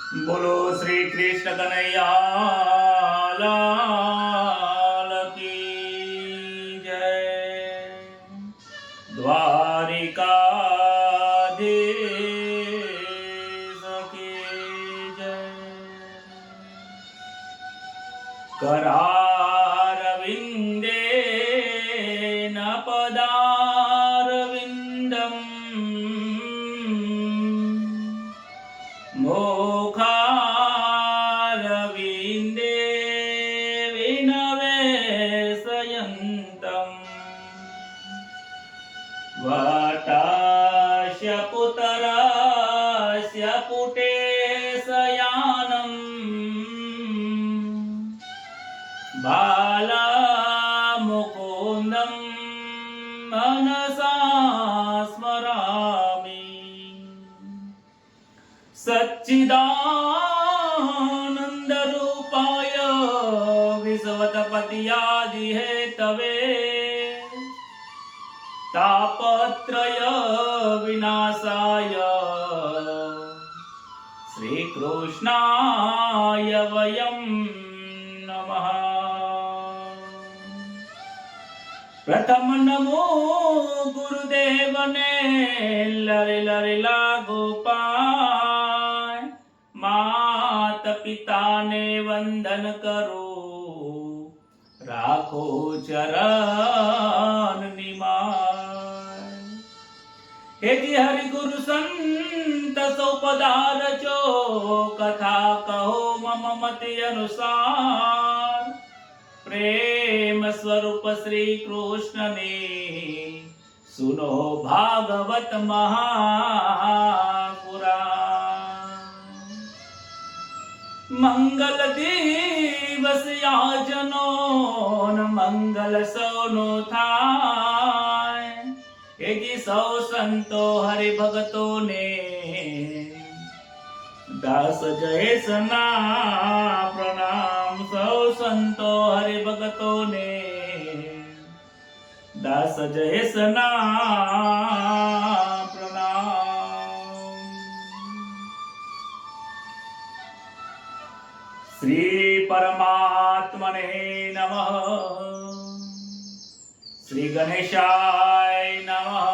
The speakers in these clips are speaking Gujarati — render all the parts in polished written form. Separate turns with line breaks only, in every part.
बोलो श्री कृष्ण कन्हैया लाल की जय। द्वारिकाधीश की जय। करारविंदेन पदारविंदम् मोखारविंदे विनवेशयन्तम् वटास्य पुतरास्य पुटे शयानम् बालामुकुन्दं मनसा स्मरामि। सच्चिदानन्दरूपाय विश्वोत्पत्त्यादिहेतवे तापत्रय विनाशाय श्रीकृष्णाय वयं नमः। प्रथम नमो गुरुदेव ने लरे लरे लागो पाय। मात पिता ने वंदन करो राखो चरण निमाय। हे जी हरि गुरु संत सो पधारचो कथा कहो मम मति अनुसार। प्रेम स्वरूप श्री कृष्ण ने सुनो भागवत महापुराण। मंगल दिवस याजनो मंगल सोनो थाय। हे जी सौ संतो हरि भगतो ने दास जय सना प्रणाम। सौ संतो हरि भगतो ने दास जय सना प्रणाम। श्री परमात्मने नमः। श्री गणेशाय नमः।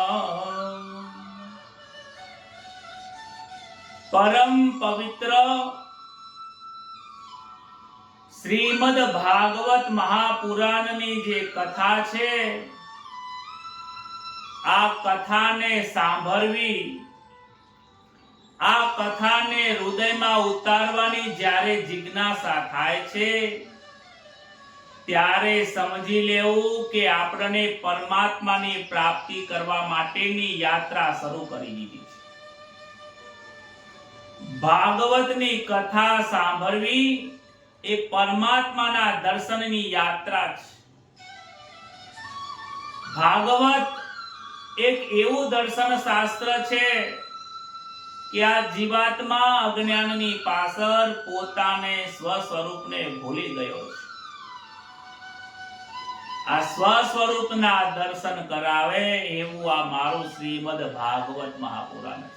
परम पवित्र श्रीमद भागवत महापुराणની જે કથા છે આ કથાને સાંભળવી, આ કથાને હૃદયમાં ઉતારવાની જ્યારે જિજ્ઞાસા થાય છે ત્યારે સમજી લેવું કે આપણને પરમાત્માની પ્રાપ્તિ કરવા માટેની યાત્રા શરૂ કરી દીધી છે। ભાગવતની કથા સાંભળવી એ પરમાત્માના દર્શનની યાત્રા છે। ભાગવત એક એવું દર્શન શાસ્ત્ર છે કે આ જીવાત્મા અજ્ઞાનની પાછળ પોતાને સ્વ સ્વરૂપને ભૂલી ગયો છે। આ સ્વ સ્વરૂપના દર્શન કરાવે એવું આ મારું શ્રીમદ ભાગવત મહાપુરાણ છે।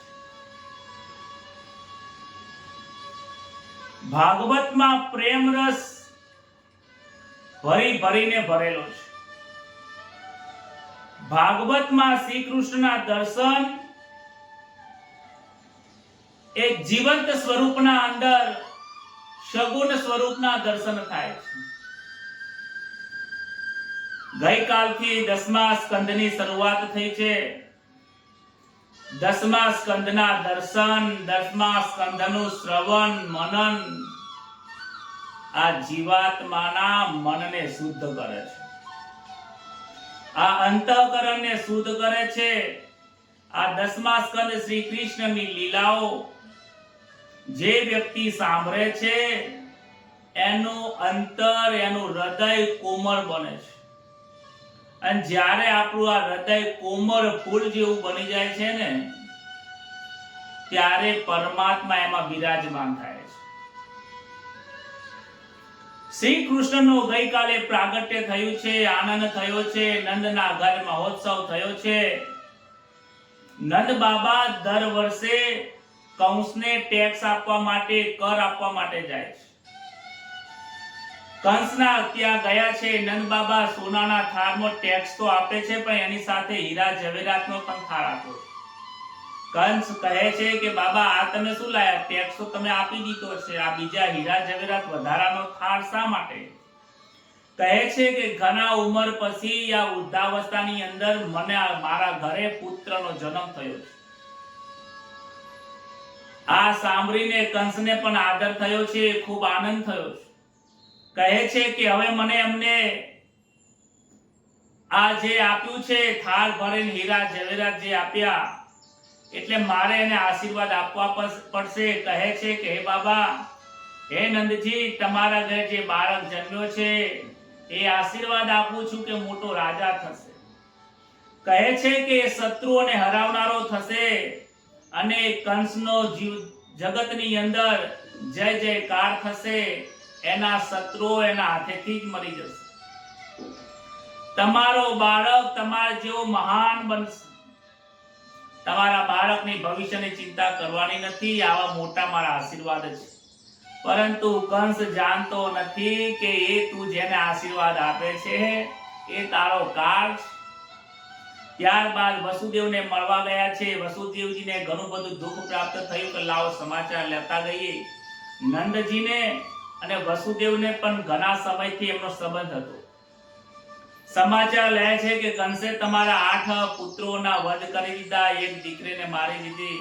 ભાગવતમાં પ્રેમ રસ ભરી ભરીને ભરેલો છે। ભાગવતમાં શ્રી કૃષ્ણના દર્શન એ જીવંત સ્વરૂપના અંદર સગુણ સ્વરૂપના દર્શન થાય છે। ગઈકાલથી 10મા સ્કંદની શરૂઆત થઈ છે। 10મા સ્કંદના દર્શન, 10મા સ્કંદનું શ્રવણ મનન આ જીવાત્માના મનને શુદ્ધ કરે છે, આ અંતઃકરણને શુદ્ધ કરે છે। આ 10મા સ્કંદ શ્રી કૃષ્ણની લીલાઓ જે વ્યક્તિ સાંભળે છે એનું અંતર, એનું હૃદય કોમળ બને છે। અને જ્યારે આપણું આ હૃદય કોમળ ફૂલ જેવું બની જાય છે ને ત્યારે પરમાત્મા એમાં બિરાજમાન થાય છે। શ્રી કૃષ્ણનો ગઈકાલે પ્રાગટ્ય થયું છે, આનંદ થયો છે, નંદના ઘર મહોત્સવ થયો છે। નંદ બાબા દર વર્ષે કંસને ટેક્સ આપવા માટે, કર આપવા માટે જાય છે. કંસના ત્યાં ગયા છે. નંદ બાબા સોનાના થાળમાં ટેક્સ તો આપે છે, પણ એની સાથે હીરા જવેરાતનો પણ થાળ આપો છે. કંસ કહે છે કે બાબા આ તમે શું લાયા? ટેક્સ તો તમે આપી દીધો છે, આ બીજા હીરા જવેરાત વધારાનો થાળ શા માટે? કહે છે કે ઘણા ઉંમર પછી આ વૃદ્ધાવસ્થાની અંદર મને મારા ઘરે પુત્રનો જન્મ થયો છે. આ સાંભળીને કંસને પણ આદર થયો છે, ખૂબ આનંદ થયો છે. કહે છે કે હવે મને એમને આ જે આપ્યું છે થાળ ભરીને હીરા જવેરાત જે આપ્યા, એટલે મારે એને આશીર્વાદ આપવા પડશે. કહે છે કે હે બાબા, હે નંદજી, તમારા ઘરે જે બાળક જન્મ્યો છે એ આશીર્વાદ આપું છું કે મોટો રાજા થશે. કહે છે કે શત્રુઓને હરાવનારો થશે અને કંસનો જગતની અંદર જય જયકાર થશે. એના શત્રુઓ એના હાથેથી જ મરી જશે. તમારો બાળક તમારા જેવો મહાન બનશે. તમારા બાળકની ભવિષ્યની ચિંતા કરવાની નથી. આવા મોટા મારા આશીર્વાદ છે. પરંતુ કંસ જાણતો નથી કે એ તું જેને આશીર્વાદ આપે છે એ તારો કાળ છે. ત્યારબાદ વસુદેવને મળવા ગયા છે. વસુદેવજીને ઘણું બધું દુઃખ પ્રાપ્ત થયું કે લાવો સમાચાર લેતા ગઈએ. નંદજીને અને વસુદેવને પણ ઘણા સમયથી એમનો સંબંધ હતો. સમાચાર લે છે કે કંસે તમારા 8 પુત્રોના વધ કરી દીધા, એક દીકરીને મારી દીધી.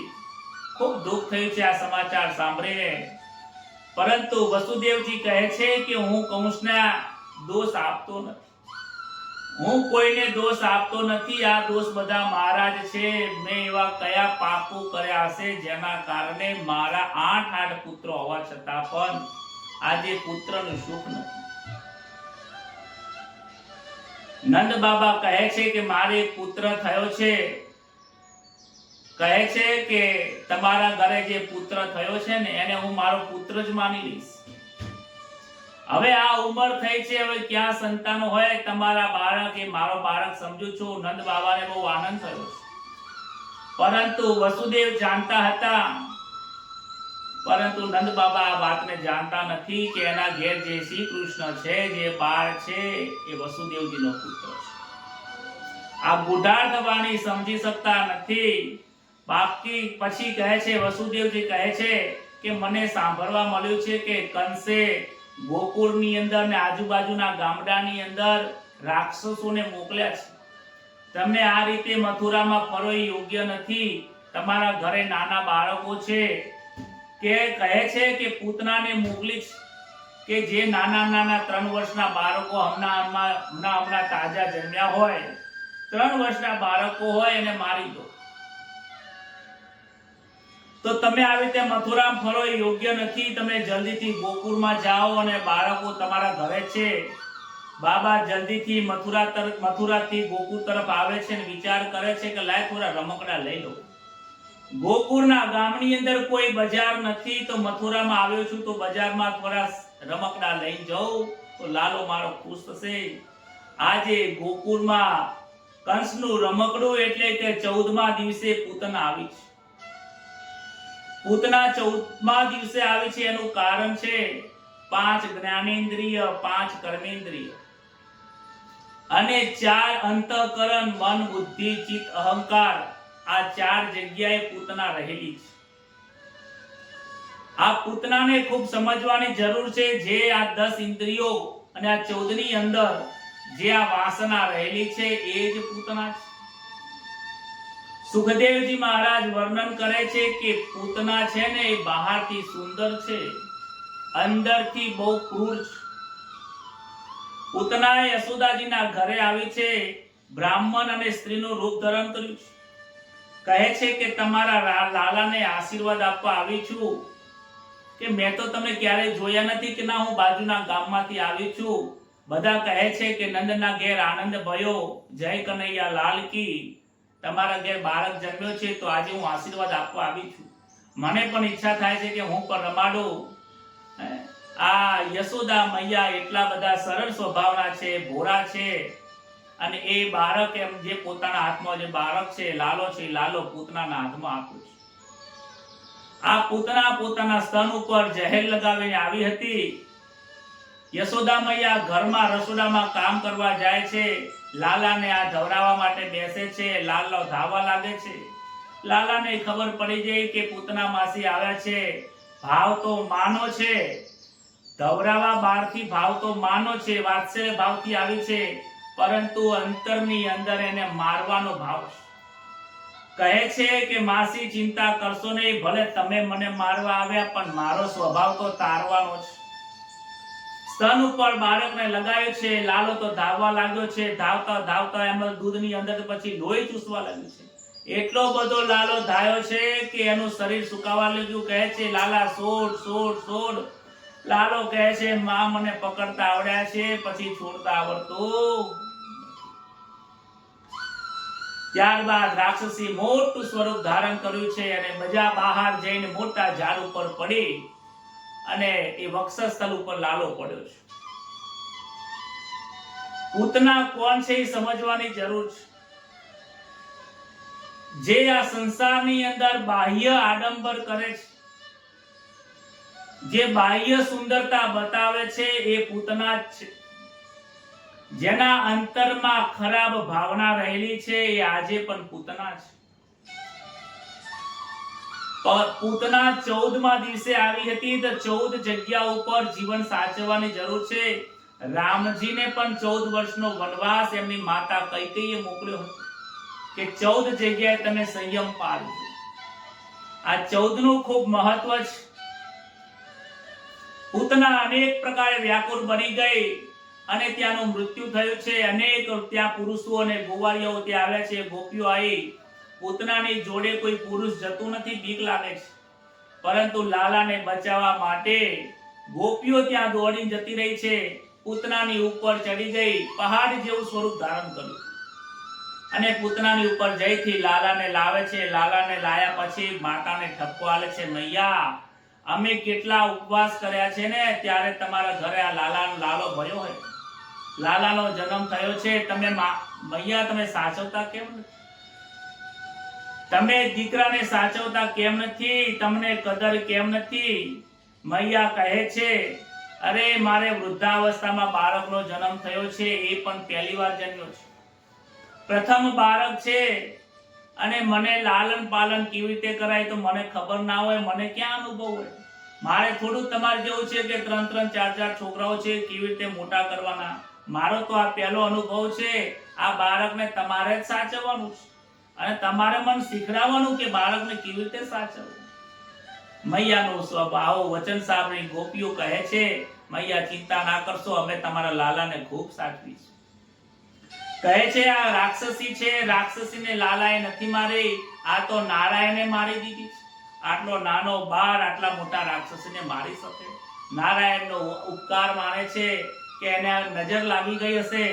ખૂબ દુઃખ થયું છે આ સમાચાર સાંભળીને. પરંતુ વસુદેવજી કહે છે કે હું કંસને દોષ આપતો નથી. હું કોઈને દોષ આપતો નથી. આ દોષ બધા મારા જ છે. મેં એવા કયા પાપો કર્યા હશે જેના કારણે મારા 8 પુત્રો હોવા છતાં પણ આજે પુત્રનું સુખ નથી. નંદ બાબા કહે છે કે મારે એક પુત્ર થયો છે. કહે છે કે તમારા ઘરે જે પુત્ર થયો છે ને એને હું મારો પુત્ર જ માની લઈશ. હવે આ ઉંમર થઈ છે, હવે ક્યાં સંતાનો હોય તમારા બાળક એ મારો બાળક સમજુ છું. નંદ બાબાને બહુ આનંદ થયો છે. પરંતુ વસુદેવ જાણતા હતા, પરંતુ નંદ બાબા આ વાતને જાણતા નથી કે એના ઘેર જે શ્રી કૃષ્ણ છે, જે બાળ છે એ વસુદેવજીનો પુત્ર છે. આ બુઢાર્થ વાણી સમજી શકતા નથી. બાકી પછી કહે છે, વસુદેવજી કહે છે કે મને સાંભળવા મળ્યું છે કે કંસે ગોકુળની અંદર ને આજુબાજુના ગામડાની અંદર રાક્ષસોને મોકલ્યા છે. તમને આ રીતે મથુરામાં ફરો એ યોગ્ય નથી. તમારા ઘરે નાના બાળકો છે કે કહે છે કે પૂતનાને મોકલી કે જે નાના 3 વર્ષના બાળકો હમણાં તાજા જન્મ્યા હોય, 3 વર્ષના બાળકો હોય એને મારી દો. તો તમે આવી રીતે મથુરામાં ફરો એ યોગ્ય નથી. તમે જલ્દીથી ગોકુળમાં જાઓ અને બાળકો તમારા ઘરે છે. બાબા જલ્દીથી મથુરાથી ગોકુળ તરફ આવે છે અને વિચાર કરે છે કે લાય થોડા રમકડા લઈ લો. ગોકુળના ગામની અંદર કોઈ બજાર નથી, તો મથુરામાં આવ્યો છું તો બજારમાં થોડા રમકડા લઈ જાઉં તો લાલો મારો ખુશ થશે. આજે ગોકુળમાં કંસનું રમકડું એટલે કે 14મા દિવસે પૂતના આવી છે. પૂતના 14મા દિવસે આવી છે. એનું કારણ છે 5 જ્ઞાનેન્દ્રિય, 5 કર્મેન્દ્રિય અને 4 અંતઃકરણ, મન, બુદ્ધિ, ચિત્ત, અહંકાર. આ 4 જગ્યાએ પૂતના રહેલી છે. આ પૂતનાને ખૂબ સમજવાની જરૂર છે. જે આ 10 ઇન્દ્રિયો અને આ 14 ની અંદર જે આ વાસના રહેલી છે એ જ પૂતના છે. સુખદેવજી મહારાજ વર્ણન કરે છે કે પૂતના છે ને એ બહારથી સુંદર છે, અંદરથી બહુ ક્રૂર છે. પૂતના યશોદાજીના ઘરે આવી છે. બ્રાહ્મણ અને સ્ત્રીનું રૂપ ધારણ કર્યું છે. કહે છે કે તમારા લાલાને આશીર્વાદ આપવા આવી છું કે મેં તો તમને ક્યારેય જોયા નથી કે ના હું બાજુના ગામમાંથી આવી છું. બધા કહે છે કે નંદના ઘેર આનંદ ભયો, જય કનૈયા લાલ કી. તમારા ઘેર બાળક જન્મ્યો છે તો આજે હું આશીર્વાદ આપવા આવી છું. મને પણ ઈચ્છા થાય છે કે હું પણ રમાડું. આ યશોદા મૈયા એટલા બધા સરળ સ્વભાવના છે, ભોળા છે. અને એ બાળક એમ જે પોતાના હાથમાં જે બાળક છે લાલો છે, લાલો પૂતનાના હાથમાં આપ્યું છે. આ પૂતના પોતાના સ્તન ઉપર જહેર લગાવીને આવી હતી. યશોદા મૈયા ઘરમાં રસોડામાં કામ કરવા જાય છે. લાલાને આ ધવરાવવા માટે બેસે છે. લાલો ધાવવા લાગે છે. લાલાને ખબર પડી ગઈ કે પૂતના માસી આવ્યા છે. ભાવ તો માનો છે, ધવરાવા બહારથી ભાવ તો માનો છે, વાત્સલ્ય ભાવથી આવી છે, પરંતુ અંતરની અંદર એને મારવાનો ભાવ છે. કહે છે કે માસી ચિંતા કરશો નહીં, ભલે તમે મને મારવા આવ્યા પણ મારો સ્વભાવ તો તારવાનો છે. સ્તન ઉપર બાળકને લગાવ્યું છે. લાલો તો ધાવવા લાગ્યો છે. ધાવતા ધાવતા એમાં દૂધની અંદર પછી લોહી ચૂસવા લાગ્યું છે. એટલો બધો લાલો ધાયો છે કે એનું શરીર સુકાવા લાગ્યું. કહે છે લાલા છોડ છોડ છોડ. લાલો કહે છે માં મને પકડતા આવડ્યા છે, પછી છોડતા આવડતું. ત્યારબાદ રાક્ષસી મોટું સ્વરૂપ ધારણ કર્યું છે અને બજા બહાર જઈને મોટા ઝાડ ઉપર પડી અને એ વક્ષસ્થળ ઉપર લાલો પડ્યો છે. પૂતના કોણ છે એ સમજવાની જરૂર છે. જે આ સંસારની અંદર બાહ્ય આડંબર કરે છે, જે બાહ્ય સુંદરતા બતાવે છે, એ પૂતના જ છે. જેના અંતરમાં ખરાબ ભાવના રહેલી છે એ આજે પણ પૂતના છે. પૂતના 14મા દિવસે આવી હતી તો 14 જગ્યા ઉપર જીવન સાચવવાની જરૂર છે. રામજીને પણ 14 વર્ષનો વનવાસ એમની માતા કૈકેયીએ મોકલ્યો હતો કે 14 જગ્યાએ તમે સંયમ પાળજો. આ 14 નું ખૂબ મહત્વ છે. પૂતના અનેક પ્રકારે વ્યાકુળ બની ગઈ અને ત્યાંનું મૃત્યુ થયું છે. અનેક ત્યાં પુરુષો અને ગોવાળીઓ ત્યાં આવ્યા છે. ગોપીઓ આવી. પૂતનાની જોડે કોઈ પુરુષ જતું નથી, બીક લાગે છે, પરંતુ લાલાને બચાવવા માટે ગોપીઓ ત્યાં દોડીને જતી રહી છે. પૂતનાની ઉપર ચડી ગઈ, પહાડ જેવું સ્વરૂપ ધારણ કર્યું અને પૂતનાની ઉપર જઈથી લાલાને લાવે છે. લાલાને લાયા પછી માતાને ઠપકો આલે છે, મૈયા અમે કેટલા ઉપવાસ કર્યા છે ને, ત્યારે તમારા ઘરે આ લાલો ભર્યો હોય, લાલાનો જન્મ થયો છે. તમે મૈયા તમે સાચવતા કેમ નથી? તમે દીકરાને સાચવતા કેમ નથી? તમને કદર કેમ નથી? મૈયા કહે છે અરે મારે વૃદ્ધાવસ્થામાં બાળકનો જન્મ થયો છે, એ પણ પહેલી વાર જન્મ્યો છે, પ્રથમ બાળક છે અને મને લાલન પાલન કેવી રીતે કરાય તો મને ખબર ના હોય. મને ક્યાં અનુભવ હોય? મારે થોડું તમારે જેવું છે કે 3-3 4-4 છોકરાઓ છે, કેવી રીતે મોટા કરવાના? મારો તો આ પહેલો અનુભવ છે. આ બાળકને તમારે જ સાચવવાનું છે અને તમારે મને શીખડાવવાનું કે બાળકને કેવી રીતે સાચવવું. મૈયાનો સ્વભાવ વચન સાંભળી ગોપીઓ કહે છે મૈયા ચિંતા ના કરશો, અમે તમારા લાલાને ખૂબ સાચવીશું. કહે છે આ રાક્ષસી છે, રાક્ષસીને લાલાએ નથી મારી, આ તો નારાયણે મારી દીધી છે. આટલો નાનો બાળ આટલા મોટા રાક્ષસીને મારી શકે? નારાયણનો ઉપકાર માને છે કે એને નજર લાગી ગઈ હશે,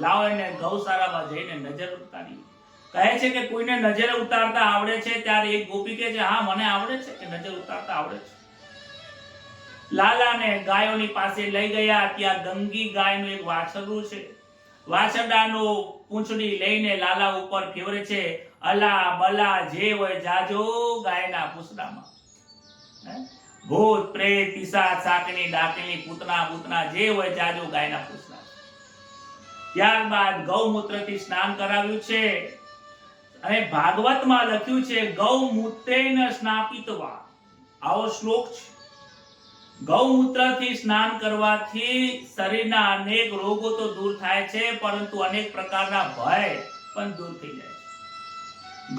લાવો એને ગૌશાળામાં જઈને નજર ઉતારી. કહે છે કે કોઈને નજર ઉતારતા આવડે છે? ત્યારે એક ગોપી કહે છે હા મને આવડે છે, કે નજર ઉતારતા આવડે છે. લાલાને ગાયોની પાસે લઈ ગયા. ત્યાં ગંગી ગાયનું એક વાછરડું છે. વાછરડાનો પૂંછડી લઈને લાલા ઉપર ફેરવે છે. અલા બલા જે હોય જાજો ગાયના પૂંછડામાં. ભૂત પ્રેત પિશાચ સાકની ડાકની પૂતના જે હોય જાજો ગાયના પૂંછડા. ત્યારબાદ ગૌમૂત્રથી સ્નાન કરાવ્યું છે અને ભાગવતમાં લખ્યું છે ગૌમૂત્રેણ સ્નાપિત્વા. આવો શ્લોક છે. ગૌમૂત્રથી સ્નાન કરવાથી શરીરના અનેક રોગો તો દૂર થાય છે, પરંતુ અનેક પ્રકારના ભય પણ દૂર થઈ જાય છે.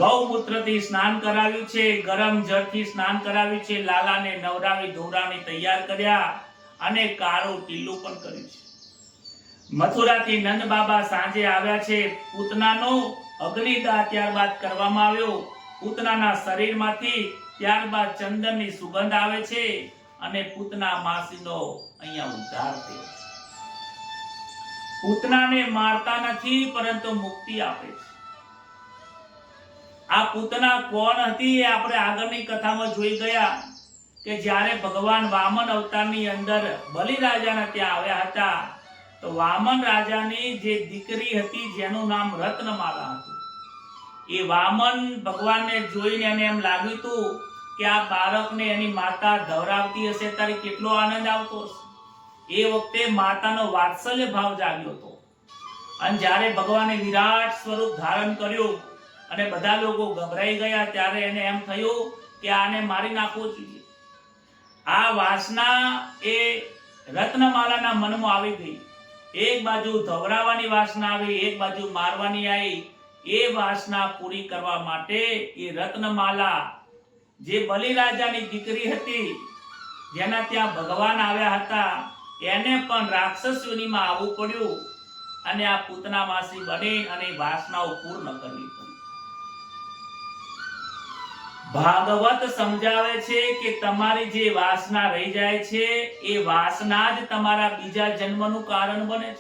ગૌમૂત્રથી સ્નાન કરાવ્યું છે, ગરમ જળથી સ્નાન કરાવ્યું છે, લાલાને નવરાવી ધોરાવી તૈયાર કર્યા અને કાળું ટીલું પણ કર્યું છે. મથુરાથી નંદ બાબા સાંજે આવ્યા છે. પૂતનાનો અગ્નિદાહ ત્યારબાદ કરવામાં આવ્યો. પૂતનાના શરીરમાંથી ત્યારબાદ ચંદનની સુગંધ આવે છે અને પૂતના માસીનો અહીંયા ઉદ્ધાર થયો. પૂતનાને મારતા નથી પરંતુ મુક્તિ આપે છે. આ પૂતના કોણ હતી એ આપણે આગળની કથામાં જોઈ ગયા કે જ્યારે ભગવાન વામન અવતારની અંદર બલિરાજાના ત્યાં આવ્યા હતા તો વામન રાજાની જે દીકરી હતી જેનું નામ રત્નમાલા હતું, એ વામન ભગવાનને જોઈને એને એમ લાગ્યું હતું કે આ બાળકને એની માતા ધવરાવતી હશે ત્યારે કેટલો આનંદ આવતો હશે. એ વખતે માતાનો વાત્સલ્ય ભાવ જાગ્યો હતો. અને જ્યારે ભગવાને વિરાટ સ્વરૂપ ધારણ કર્યું અને બધા લોકો ગભરાઈ ગયા ત્યારે એને એમ થયું કે આને મારી નાખવો જોઈએ. આ વાસના એ રત્નમાલાના મનમાં આવી ગઈ. એક બાજુ ધવરાવવાની વાસના આવી, એક બાજુ મારવાની આવી. એ વાસના પૂરી કરવા માટે એ રત્નમાલા જે બલિરાજાની દીકરી હતી, જેના ત્યાં ભગવાન આવ્યા હતા, એને પણ રાક્ષસ યોનિમાં આવવું પડ્યું અને આ પૂતના માસી બની અને વાસનાઓ પૂર્ણ કરવી પડી. ભાગવત સમજાવે છે કે તમારી જે વાસના રહી જાય છે એ વાસના જ તમારા બીજા જન્મનું કારણ બને છે.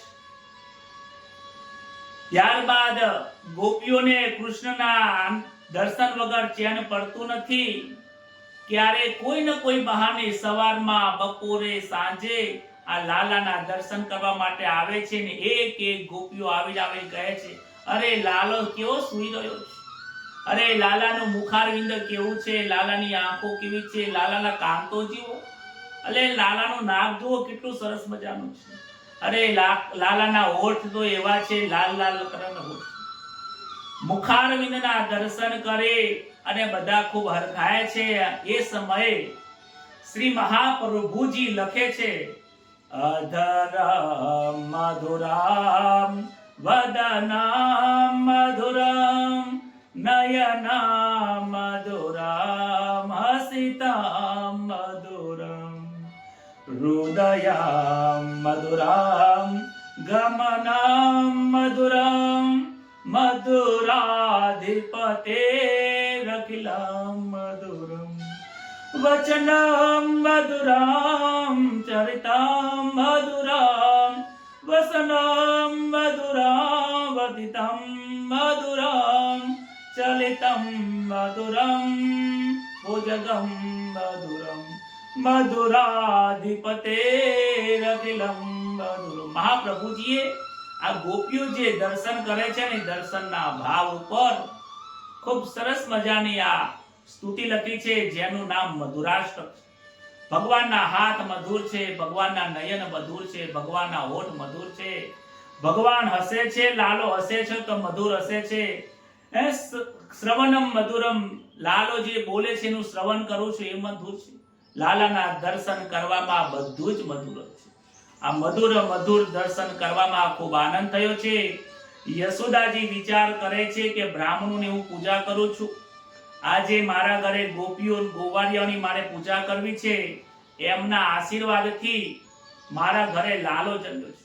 ત્યારબાદ ગોપીઓને કૃષ્ણના દર્શન વગર ચેન પડતું નથી. ક્યારે કોઈ ને કોઈ બહાને સવારમાં, બપોરે, સાંજે આ લાલાના દર્શન કરવા માટે આવે છે ને એક એક ગોપીઓ આવી કહે છે, અરે લાલો કેવો સૂઈ રહ્યો છે, અરે લાલાનું મુખારવિંદ કેવું છે, લાલાની આંખો કેવી છે, લાલાના કાન તો જુઓ, અરે લાલાનું નાક જુઓ કેટલું સરસ મજાનું છે, અરે લાલાના હોઠ તો એવા છે લાલ લાલ કલરના હોઠ. મુખારવિંદના દર્શન કરે અને બધા ખૂબ હરખાય છે. એ સમયે શ્રી મહાપ્રભુજી લખે છે, અધરમ મધુરામ વદનમ મધુરમ નયનમ મધુરમ હસિતમ મધુરમ હૃદયમ મધુરમ ગમનમ મધુરમ મધુરાધિપતેરખિલમ મધુરમ વચનમ મધુરમ ચરિતમ મધુરમ વસનમ મધુરમ વદિતમ મધુરમ ચલિતમ મધુરમ ભુજગમ મધુરમ મધુરાધિપતેરખિલમ મધુરમ. મહાપ્રભુજીએ આ ગોપીઓ જે દર્શન કરે છે ને દર્શનના ભાવ ઉપર ખૂબ સરસ મજાની આ સ્તુતિ લખી છે, જેનું નામ મધુરાષ્ટક છે. ભગવાનના હાથ મધુર છે, ભગવાનના નયન મધુર છે, ભગવાનના હોઠ મધુર છે, ભગવાન હસે છે, લાલો હસે છે તો મધુર હસે છે. શ્રવણમ મધુરમ, લાલો જે બોલે છે એનું શ્રવણ કરું છું એ મધુર છે. લાલાના દર્શન કરવામાં બધું જ મધુર છે. આ મધુર દર્શન કરવામાં ખૂબ આનંદ થયો છે. યશોદાજી વિચાર કરે છે કે બ્રાહ્મણોની હું પૂજા કરું છું, આજે મારા ઘરે ગોપીઓ ગોવાળિયાઓની મારે પૂજા કરવી છે, એમના આશીર્વાદથી મારા ઘરે લાલો જન્મ્યો છે.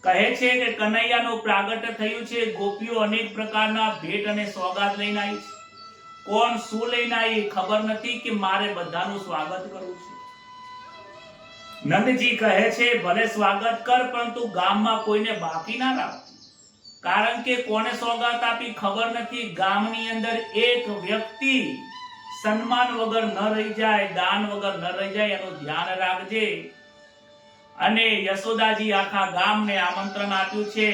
કહે છે કે કનૈયાનું પ્રાગટ્ય થયું છે. ગોપીઓ અનેક પ્રકારના ભેટ અને સોગાદ લઈને આવી છે. કોણ શું લઈને આવી ખબર નથી કે મારે બધાનું સ્વાગત કરવું છે. નંદજી કહે છે ભલે સ્વાગત કર, પરંતુ ગામમાં કોઈને બાકી ના રાખ, કારણ કે કોને સોગાત આપી ખબર નથી. ગામની અંદર એક વ્યક્તિ સન્માન વગર ન રહી જાય, દાન વગર ન રહી જાય, એનું ધ્યાન રાખજે. અને યશોદાજી આખા ગામને આમંત્રણ આપ્યું છે.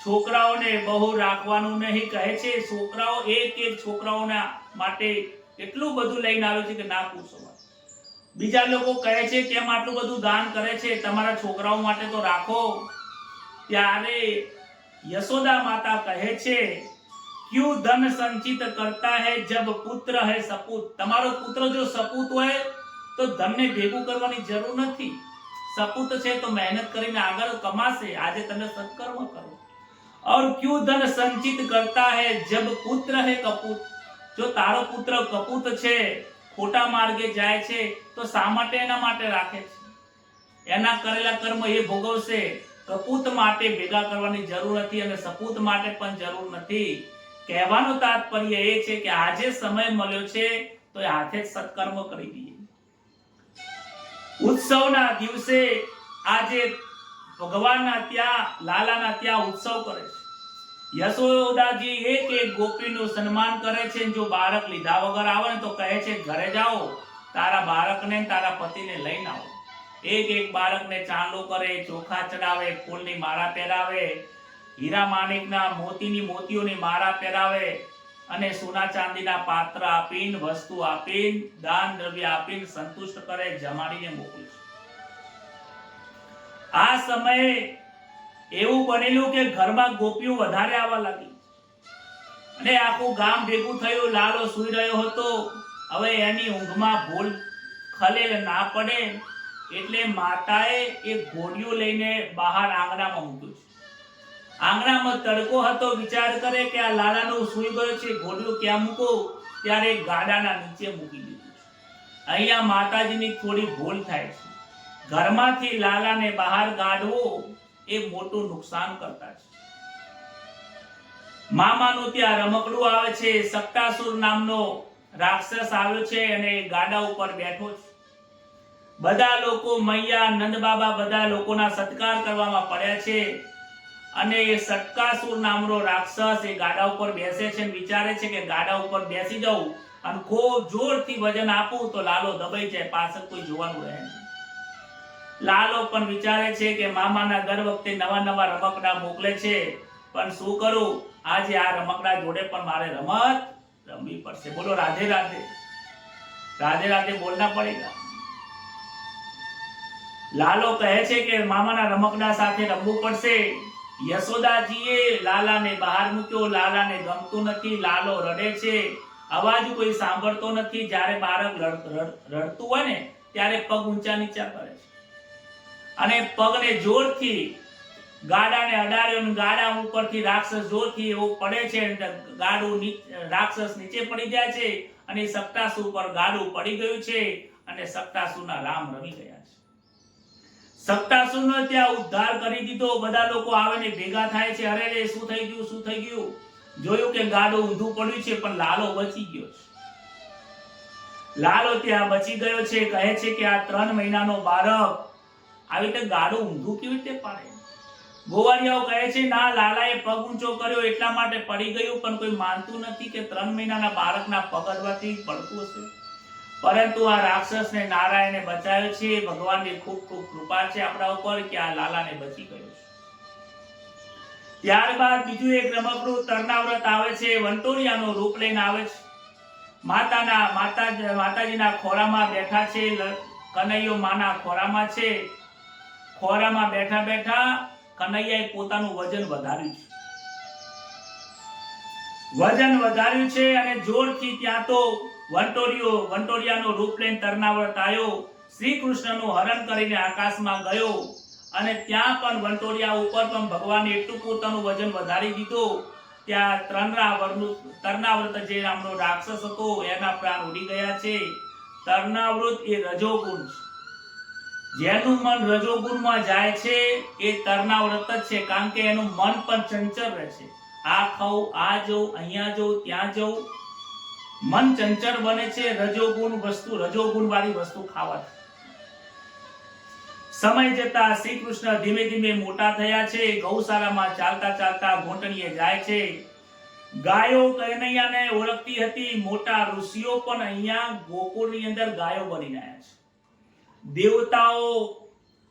છોકરાઓને બહુ રાખવાનું નહીં, કહે છે છોકરાઓ એક છોકરાઓના માટે એટલું બધું લઈને આવે છે કે ના પૂછો. બીજા લોકો કહે છે કેમ આટલું બધું દાન કરે છે, તમારા છોકરાઓ માટે તો રાખો. ત્યારે યશોદા માતા કહે છે ક્યું ધન સંચિત કરતા હૈ જબ પુત્ર હૈ સપૂત. તમારો પુત્ર જો સપૂત હોય તો ધનને ભેગું કરવાની જરૂર નથી. સપૂત છે તો મહેનત કરીને આગળ કમાશે. આજે તમે સત્કર્મ કરો. और क्यों धन संचित करता है जब पुत्र है कपूत. જો તારો પુત્ર કપૂત છે, ખોટા માર્ગે જાય છે, તો શા માટે એના માટે રાખે છે? એના કરેલા કર્મ એ ભોગવશે. કપૂત માટે ભેગા કરવાની જરૂર નથી અને સપૂત માટે પણ જરૂર નથી. કહેવાનું તાત્પર્ય એ છે કે આજે સમય મળ્યો છે તો એ હાથે જ સત્કર્મ કરી દઈએ. ઉત્સવના દિવસે આજે ભગવાનના ત્યાં લાલાના ત્યાં ઉત્સવ કરે છે. યશોદાજી એક એક ગોપીનું સન્માન કરે છે. જો બાળક લીધા વગર આવે ને તો કહે છે ઘરે જાઓ, તારા બાળકને તારા પતિને લઈને આવો. એક એક બાળકને ચાંદલો કરે, ચોખા ચડાવે, ફૂલની માળા પહેરાવે, હીરા માણિકના મોતીની મોતીઓની માળા પહેરાવે અને સોના ચાંદીના પાત્ર આપીને, વસ્તુ આપીને, દાન દ્રવ્ય આપીને સંતુષ્ટ કરે, જમાડીને મોકલે છે. આ સમયે એવું બનેલું કે ઘરમાં ગોપીઓ વધારે આવવા લાગી અને આખું ગામ ભેગું થયું. લાલો સૂઈ રહ્યો હતો. હવે એની ઊંઘમાં ભૂલ ખલેલ ના પડે એટલે માતાએ એક ઘોડિયું લઈને બહાર આંગણામાં મૂક્યું છે. આંગણામાં તડકો હતો. વિચાર કરે કે આ લાલાનું સૂઈ ગયો છે, ઘોડિયું ક્યાં મૂકો? ત્યારે ગાડાના નીચે મૂકી દીધું છે. અહીંયા માતાજીની થોડી ભૂલ થાય છે. ઘરમાંથી લાલાને બહાર કાઢવો એ મોટું નુકસાન કરતા છે. મામાનું ત્યાં રમકડું આવે છે. સક્તાસુર નામનો રાક્ષસ આવ્યો છે અને ગાડા ઉપર બેઠો છે. બધા લોકો, મૈયા, નંદબાબા, બધા લોકોના સત્કાર કરવામાં પડ્યા છે અને એ સક્તાસુર નામનો રાક્ષસ એ ગાડા ઉપર બેસે છે અને વિચારે છે કે ગાડા ઉપર બેસી જાઉં અને ખૂબ જોરથી વજન આપું તો લાલો દબાઈ જાય, પાછળ કોઈ જોવાનું રહે નહીં. લાલો પણ વિચારે છે કે મામાના દર વખતે નવા નવા રમકડા મોકલે છે, પણ શું કરું, આજે આ રમકડા જોડે પણ મારે રમત રમવી પડશે. બોલો રાધે રાધે. રાધે રાધે બોલના પડેગા. લાલો કહે છે કે મામાના રમકડા સાથે રમવું પડશે. યશોદાજીએ લાલાને બહાર મૂક્યો. લાલાને ગમતું નથી. લાલો રડે છે. અવાજ કોઈ સાંભળતો નથી. જ્યારે બાળક રડતું હોય ને ત્યારે પગ ઊંચા નીચા કરે છે અને પગને જોરથી ગાડાને અડાડ્યો અને ગાડા ઉપરથી રાક્ષસ જોરથી એવો પડે છે. ગાડું રાક્ષસ નીચે પડી જાય છે અને સક્તાસુર પર ગાડું પડી ગયું છે અને સક્તાસુરના રામ રમી ગયા છે. સક્તાસુરનો ત્યાં ઉદ્ધાર કરી દીધો. બધા લોકો આવે ને ભેગા થાય છે. અરે રે, શું થઈ ગયું, શું થઈ ગયું? જોયું કે ગાડું ઊંધું પડ્યું છે, પણ લાલો બચી ગયો છે. લાલો ત્યાં બચી ગયો છે. કહે છે કે આ 3 મહિનાનો બાળક આવી રીતે ગાડું ઊંધું કેવી રીતે પાડે? ગોવાળિયાઓ કહે છે ના, લાલાએ પગ ઊંચો કર્યો એટલા માટે પડી ગયું, પણ કોઈ માનતું નથી કે 3 મહિનાના બાળકના પગ અડવાથી પડતું હશે. પરંતુ આ રાક્ષસને નારાયણે બચાવ્યો છે. ભગવાનની ખૂબ ખૂબ કૃપા છે આપણા ઉપર કે આ લાલાને બચી ગયો છે. ત્યારબાદ બીજું એક રમકડું તરનાવ્રત આવે છે. વંટોળિયાનું રૂપ લઈને આવે છે. માતાજીના ખોરામાં બેઠા છે. કનૈયો માના ખોરામાં છે. ખોરામાં બેઠા બેઠા કનૈયાએ પોતાનું વજન વધાર્યું છે અને જોરથી ત્યાં તો વંટોળિયાનો રૂપ લઈને તરનાવ્રત આવ્યો. શ્રી કૃષ્ણનું હરણ કરીને આકાશમાં ગયો અને ત્યાં પણ વંટોળિયા ઉપર પણ ભગવાને એટલું પોતાનું વજન વધારી દીધું. ત્યાં તરનાવ્રત જે નામનો રાક્ષસ હતો એના પ્રાણ ઉડી ગયા છે. તરનાવ્રત એ રજોગુણ છે. જેનું મન રજોગુણમાં જાય છે એ તરનાવ્રત જ છે, કારણ કે એનું મન પણ ચંચળ રહે છે. આ ખાઉં, આ જવું, અહીંયા જવું, ત્યાં જવું, મન ચંચળ બને છે રજોગુણ વાળી વસ્તુ ખાવાથી. સમય જતા શ્રી કૃષ્ણ ધીમે ધીમે મોટા થયા છે. ગૌશાળામાં ચાલતા ચાલતા ઘોંટણીએ જાય છે. ગાયો કનૈયાને ઓળખતી હતી. મોટા ઋષિઓ પણ અહીંયા ગોકુળની અંદર ગાયો બનીને આવ્યા છે. દેવતાઓ,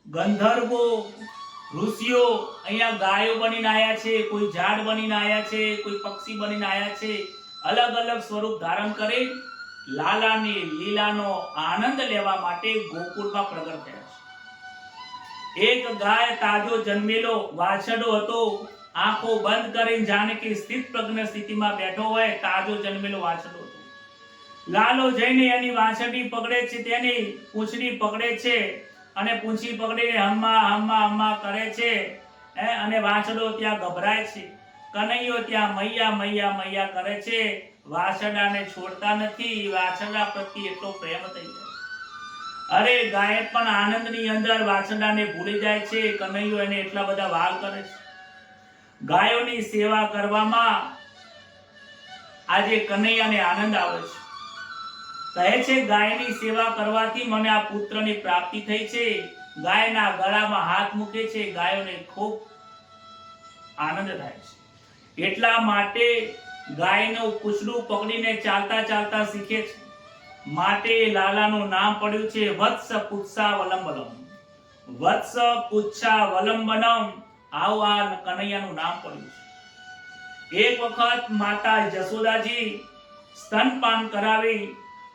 ગંધર્વો, ઋષિઓ અહીંયા ગાયો બનીને આવ્યા છે. કોઈ ઝાડ બનીને આવ્યા છે, કોઈ પક્ષી બનીને આવ્યા છે. અલગ અલગ સ્વરૂપ ધારણ કરી લાલાની લીલાનો આનંદ લેવા માટે ગોકુળમાં પ્રગટ થયા છે. એક ગાય તાજો જન્મેલો વાછરડો હતો. આંખો બંધ કરીને જાણે કે સ્થિત પ્રજ્ઞ સ્થિતિમાં બેઠો હોય, તાજો જન્મેલો વાછરડો હતો. લાલો જઈને એની વાછરડી પકડે છે, તેની પૂંછડી પકડે છે અને પૂંછી પકડીને હમ્મા હમ્મા હમ્મા કરે છે અને વાછરડો ત્યાં ગભરાય છે. કનૈયો ત્યાં મૈયા મૈયા મૈયા કરે છે. વાછરડાને છોડતા નથી. વાછરડા પ્રત્યે એટલો પ્રેમ થઈ જાય. અરે ગાય પણ આનંદની અંદર વાછરડાને ભૂલી જાય છે. કનૈયો એને એટલા બધા વાલ કરે છે. ગાયોની સેવા કરવામાં આજે કનૈયાને આનંદ આવે છે. કહે છે ગાયની સેવા કરવાથી મને આ પુત્રની પ્રાપ્તિ થઈ છે. ગાયના ગળામાં હાથ મૂકે છે. ગાયોને ખૂબ આનંદ થાય છે. એટલા માટે ગાયનું પૂંછડું પકડીને ચાલતા ચાલતા શીખે છે. માટે લાલાનું નામ પડ્યું છે વત્સ પુચ્છાવલંબનમ. વત્સ પુચ્છાવલંબનમ આવું આ કનૈયાનું નામ પડ્યું છે. એક વખત માતા જશોદાજી સ્તનપાન કરાવી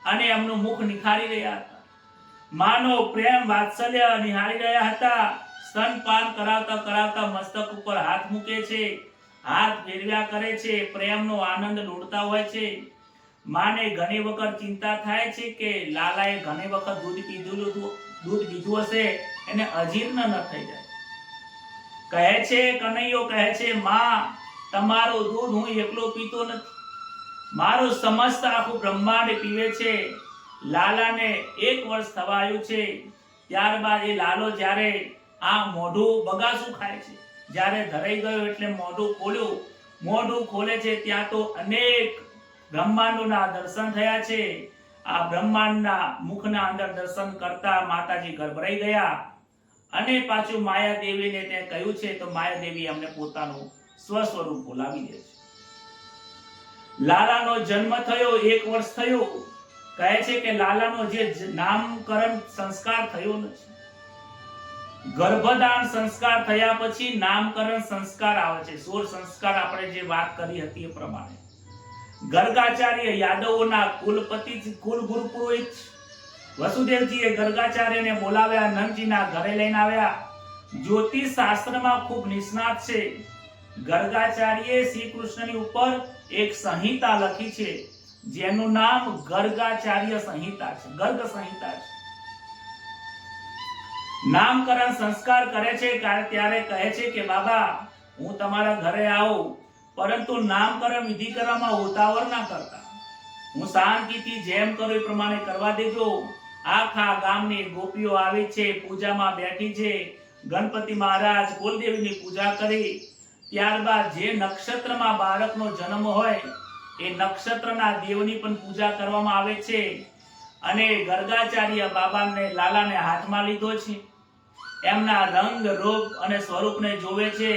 અને એમનું મુખ નિખારી રહ્યા હતા. માનો પ્રેમ વાત્સલ્ય નિહાળી રહ્યા હતા. સ્તનપાન કરાવતા કરાવતા મસ્તક ઉપર હાથ મૂકે છે, હાથ ફેરવ્યા કરે છે, પ્રેમનો આનંદ લૂંટતા હોય છે. માને ઘણી વખત ચિંતા થાય છે કે લાલાએ ઘણી વખત દૂધ પીધું હશે, એને અજીર્ણ ન થઈ જાય. કહે છે કનૈયો કહે છે, માં તમારું દૂધ હું એકલો પીતો નથી, મારું સમસ્ત આખું બ્રહ્માંડ પીવે છે. લાલાને 1 વર્ષ થવાયું છે. ત્યારબાદ એ લાલો જ્યારે આ મોઢું બગાસું ખાય છે, જ્યારે ધરાઈ ગયો એટલે મોઢું ખોલ્યું. મોઢું ખોલે છે ત્યાં તો અનેક બ્રહ્માંડોના દર્શન થયા છે. આ બ્રહ્માંડના મુખના અંદર દર્શન કરતા માતાજી ગભરાઈ ગયા અને પાછું માયાદેવીને તે કહ્યું છે તો માયાદેવી અમને પોતાનું સ્વસ્વરૂપ બોલાવી દે છે. લાલાનો જન્મ થયો, 1 વર્ષ થયો. કહે છે કે લાલાનો જે નામકરણ સંસ્કાર થયો નથી. ગર્ભદાન સંસ્કાર થયા પછી નામકરણ સંસ્કાર આવે છે. 16 સંસ્કાર આપણે જે વાત કરી હતી એ પ્રમાણે ગર્ગાચાર્ય યાદવોના કુલપતિ કુલ ગુરુ પુરોહિત વસુદેવજીએ ગર્ગાચાર્યને બોલાવ્યા, નંદજીના ઘરે લઈને આવ્યા. જ્યોતિષ શાસ્ત્રમાં ખૂબ નિષ્ણાત છે. ગર્ગાચાર્યએ શ્રી કૃષ્ણની ઉપર એક સંહિતા લખી છે જેનું નામ ગર્ગાચાર્ય સંહિતા છે, ગર્ગ સંહિતા છે. નામકરણ સંસ્કાર કરે છે ત્યારે કહે છે કે બાબા હું તમારા ઘરે આવું, પરંતુ નામકરણ વિધિ કરવામાં ઉતાવળ ના કરતા, હું શાંતિથી જેમ કરું એ પ્રમાણે કરવા દેજો. આખા ગામની ગોપીઓ આવી છે, પૂજામાં બેઠી છે. ગણપતિ મહારાજ કુલદેવીની પૂજા કરી ત્યારબાદ જે નક્ષત્રમાં બાળકનો જન્મ હોય એ નક્ષત્રના દેવની પણ પૂજા કરવામાં આવે છે. અને ગર્ગાચાર્ય બાબાને લાલાને હાથમાં લીધો છે, એમના રંગ રૂપ અને સ્વરૂપને જોવે છે,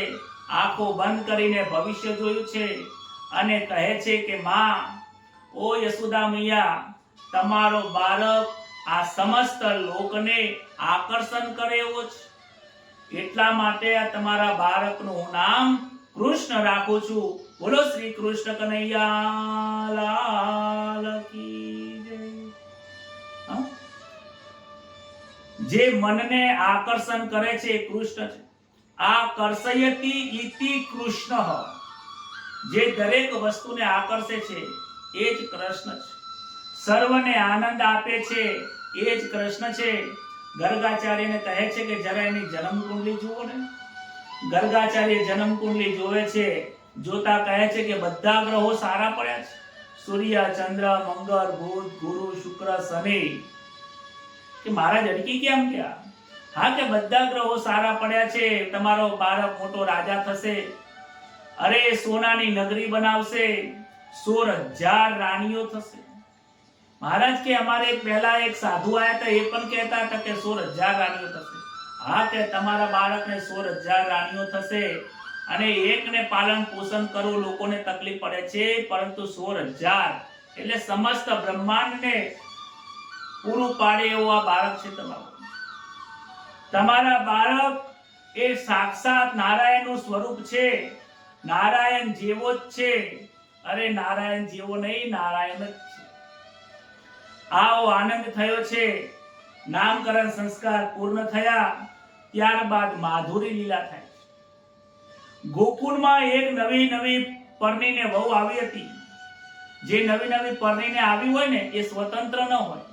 આંખો બંધ કરીને ભવિષ્ય જોયું છે અને કહે છે કે માં, ઓ યશોદા મૈયા, તમારો બાળક આ સમસ્ત લોકને આકર્ષણ કરે એવો છે, એટલા માટે આ તમારા બાળકનું હું નામ કૃષ્ણ રાખું છું. બોલો શ્રી કૃષ્ણ કનૈયા લાલ કી જય. જે મનને આકર્ષણ કરે છે એ કૃષ્ણ છે. આકર્ષયતિ ઇતિ કૃષ્ણ, જે દરેક વસ્તુને આકર્ષે છે એ જ કૃષ્ણ છે. સર્વને આનંદ આપે છે એ જ કૃષ્ણ છે. ગર્ગાચાર્યને કહે છે કે જરા એની જન્મ કુંડલી જુઓ ને. ગર્ગાચાર્ય જન્મ કુંડલી જોવે છે, જોતા કહે છે કે બધા ગ્રહો સારા પડ્યા છે. સૂર્ય, ચંદ્ર, મંગળ, બુધ, ગુરુ, શુક્ર, શનિ. કે મહારાજ અડકી કેમ ગયા? હા કે બધા ગ્રહો સારા પડ્યા છે, તમારો બાળક મોટો રાજા થશે, અરે સોનાની નગરી બનાવશે, 16,000 રાણીઓ થશે. મહારાજ કે અમારે પહેલા એક સાધુ આયા હતા, એ પણ કહેતા હતા કે 16,000 રાણીઓ થશે. હા કે તમારા બાળકને 16,000 રાણીઓ થશે અને એકને પાલન પોષણ કરવું લોકોને તકલીફ પડે છે, પરંતુ 16,000 એટલે સમસ્ત બ્રહ્માંડને પૂરું પાડે એવો આ બાળક છે તમારું. તમારા બાળક એ સાક્ષાત નારાયણનું સ્વરૂપ છે, નારાયણ જેવો જ છે. અરે નારાયણ જેવો નહીં, નારાયણ જ છે. આવો આનંદ થયો છે. નામકરણ સંસ્કાર પૂર્ણ થયા ત્યારબાદ માધુરી લીલા થાય. ગોકુળમાં એક નવી પરણીને વહુ આવી હતી. જે નવી પરણીને આવી હોય ને એ સ્વતંત્ર ન હોય,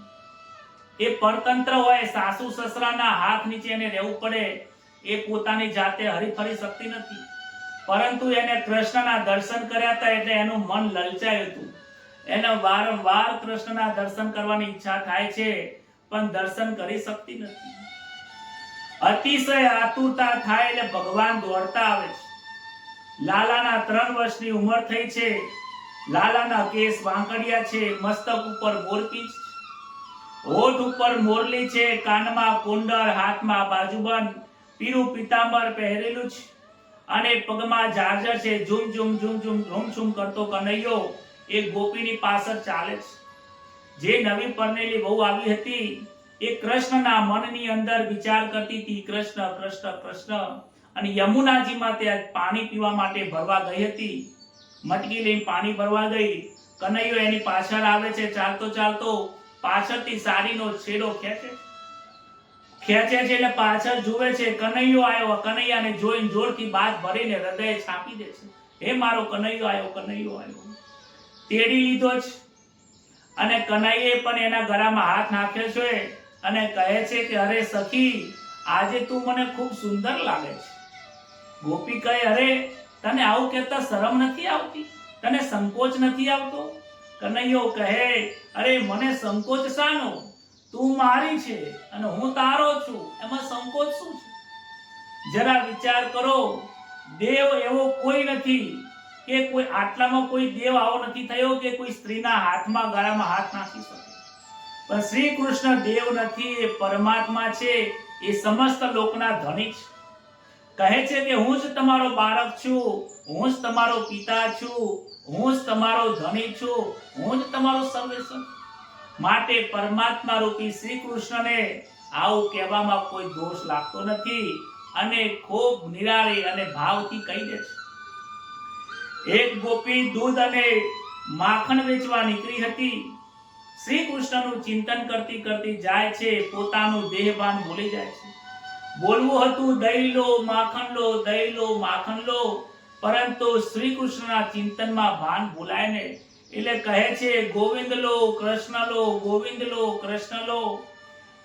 એ પરતંત્ર હોય. સાસુ સસરાના હાથ નીચે એને રહેવું પડે. એ પોતાની જાતે હરીફરી શકતી નથી, પરંતુ એને કૃષ્ણના દર્શન કર્યા હતા એટલે એનું મન લલચાયું હતું. એને વારંવાર કૃષ્ણના દર્શન કરવાની ઈચ્છા થાય છે, પણ દર્શન કરી શકતી નથી. અતિશય આતુરતા થાય એટલે ભગવાન દોડતા આવે છે. લાલાના 3 વર્ષની ઉંમર થઈ છે. લાલાના કેસ વાંકડિયા છે, મસ્તક ઉપર મોરપીંછ, હોઠ ઉપર મોરલી છે, કાનમાં કુંડળ, હાથમાં બાજુબંધ, પીળું પીતાંબર પહેરેલું છે અને પગમાં જાજર છે. ઝુમ ઝુમ ઝુમ ઝુમ ધૂમછુમ કરતો કનૈયો એ ગોપીની પાછળ ચાલે છે. જે નવી પરણેલી વહુ આવી હતી એ કૃષ્ણના મનની અંદર વિચાર કરતી હતી, કૃષ્ણ કૃષ્ણ કૃષ્ણ. અને યમુનાજીમાં તે પાણી પીવા માટે ભરવા ગઈ હતી. મટકી લઈને પાણી ભરવા ગઈ. કનૈયો એની પાછળ આવે છે, ચાલતો ચાલતો પાછળથી સાડીનો છેડો ખેંચે છે એટલે પાછળ જુએ છે, કનૈયો આવ્યો. કનૈયાને જોઈને જોરથી બાદ ભરીને હૃદય છાપી દે છે, હે મારો કનૈયો આવ્યો, કનૈયો આવ્યો. તેડી લીધો છે અને કનૈયે પણ એના ગળામાં હાથ નાખ્યો છે અને કહે છે કે અરે સખી, આજે તું મને ખૂબ સુંદર લાગે છે. ગોપી કહે, અરે તને આવું કહેતા શરમ નથી આવતી? તને સંકોચ નથી આવતો? કનૈયો કહે, અરે મને સંકોચ શાનો? તું મારી છે અને હું તારો છું, એમાં સંકોચ શું છે? જરા વિચાર કરો, દેવ એવો કોઈ નથી કે કોઈ આટલામાં કોઈ દેવ આવો નથી થયો કે કોઈ સ્ત્રીના હાથમાં ગળામાં હાથ નાખી શકે. પણ શ્રી કૃષ્ણ દેવ નથી, એ પરમાત્મા છે, એ સમસ્ત લોકના ધણી છે. કહે છે કે હું જ તમારો બાળક છું, હું જ તમારો પિતા છું, હું જ તમારો ધણી છું, હું જ તમારો સર્વેશ્વર. માટે પરમાત્મા રૂપી શ્રી કૃષ્ણને આવું કહેવામાં કોઈ દોષ લાગતો નથી અને ખૂબ નિરાળી અને ભાવથી કહી દે છે. એક ગોપી દૂધ અને માખણ વેચવા નીકળી હતી. શ્રી કૃષ્ણનું ચિંતન કરતી કરતી જાય છે, પોતાનું દેહભાન ભૂલી જાય છે. બોલવું હતું દહીં લો, માખણ લો, દહીં લો, માખણ લો, પરંતુ શ્રી કૃષ્ણના ચિંતનમાં ભાન ભૂલાય ને એટલે કહે છે, ગોવિંદ લો, કૃષ્ણ લો, ગોવિંદ લો, કૃષ્ણ લો.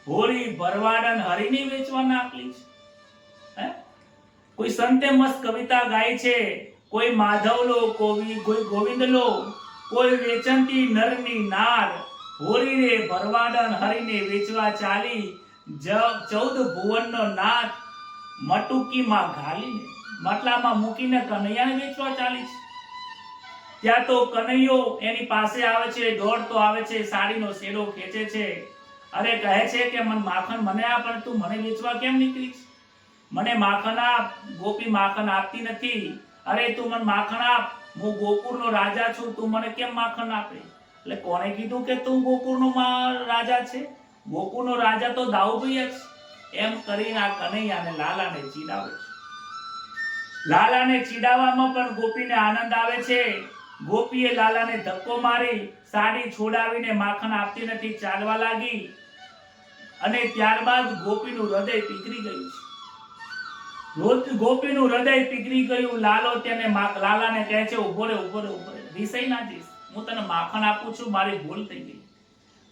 હોળી ભરવાડન હરિની વેચવા નાખલી છે. કોઈ સંતે મસ્ત કવિતા ગાઈ છે, કોઈ માધવ લો, કોઈ ગોવિંદ લો, કોઈ વેચંતી નરની નાર. હોળી રે ભરવાડન હરિને વેચવા ચાલી, 14 ભુવનનો નાથ મટુકીમાં ઘાલીને, માટલામાં મૂકીને કનૈયાને વેચવા ચાલી છે. ત્યાં તો કનૈયો એની પાસે આવે છે, દોડતો આવે છે, સાડીનો શેડો ખેંચે છે. અરે કહે છે કે મન માખણ મને આપ, પણ તું મને વેચવા કેમ નીકળી છે? મને માખણ આપ. ગોપી માખણ આપતી નથી. અરે તું મને માખણ આપ, હું ગોકુળનો રાજા છું, તું મને કેમ માખણ આપે? એટલે કોણે કીધું કે તું ગોકુળનો રાજા છે? ગોકુળનો રાજા તો દાઉભાઈ જ. એમ કરીને આ કનૈયાને લાલાને ચીડાવે છે. લાલાને ચીડાવવામાં પણ ગોપીને આનંદ આવે છે. ગોપીએ લાલાને ધક્કો મારી સાડી છોડાવીને માખણ આપતી નથી, ચાલવા લાગી. અને ત્યારબાદ ગોપીનું હૃદય પીગળી ગયું છે. ગોપીનું હૃદય પીગળી ગયું. લાલાને કહે છે, ઉભો રે, ઉભો રે, ઉભો રે, વિષય ના જઈશ, હું તને માખણ આપું છું, મારી ભૂલ થઈ ગઈ.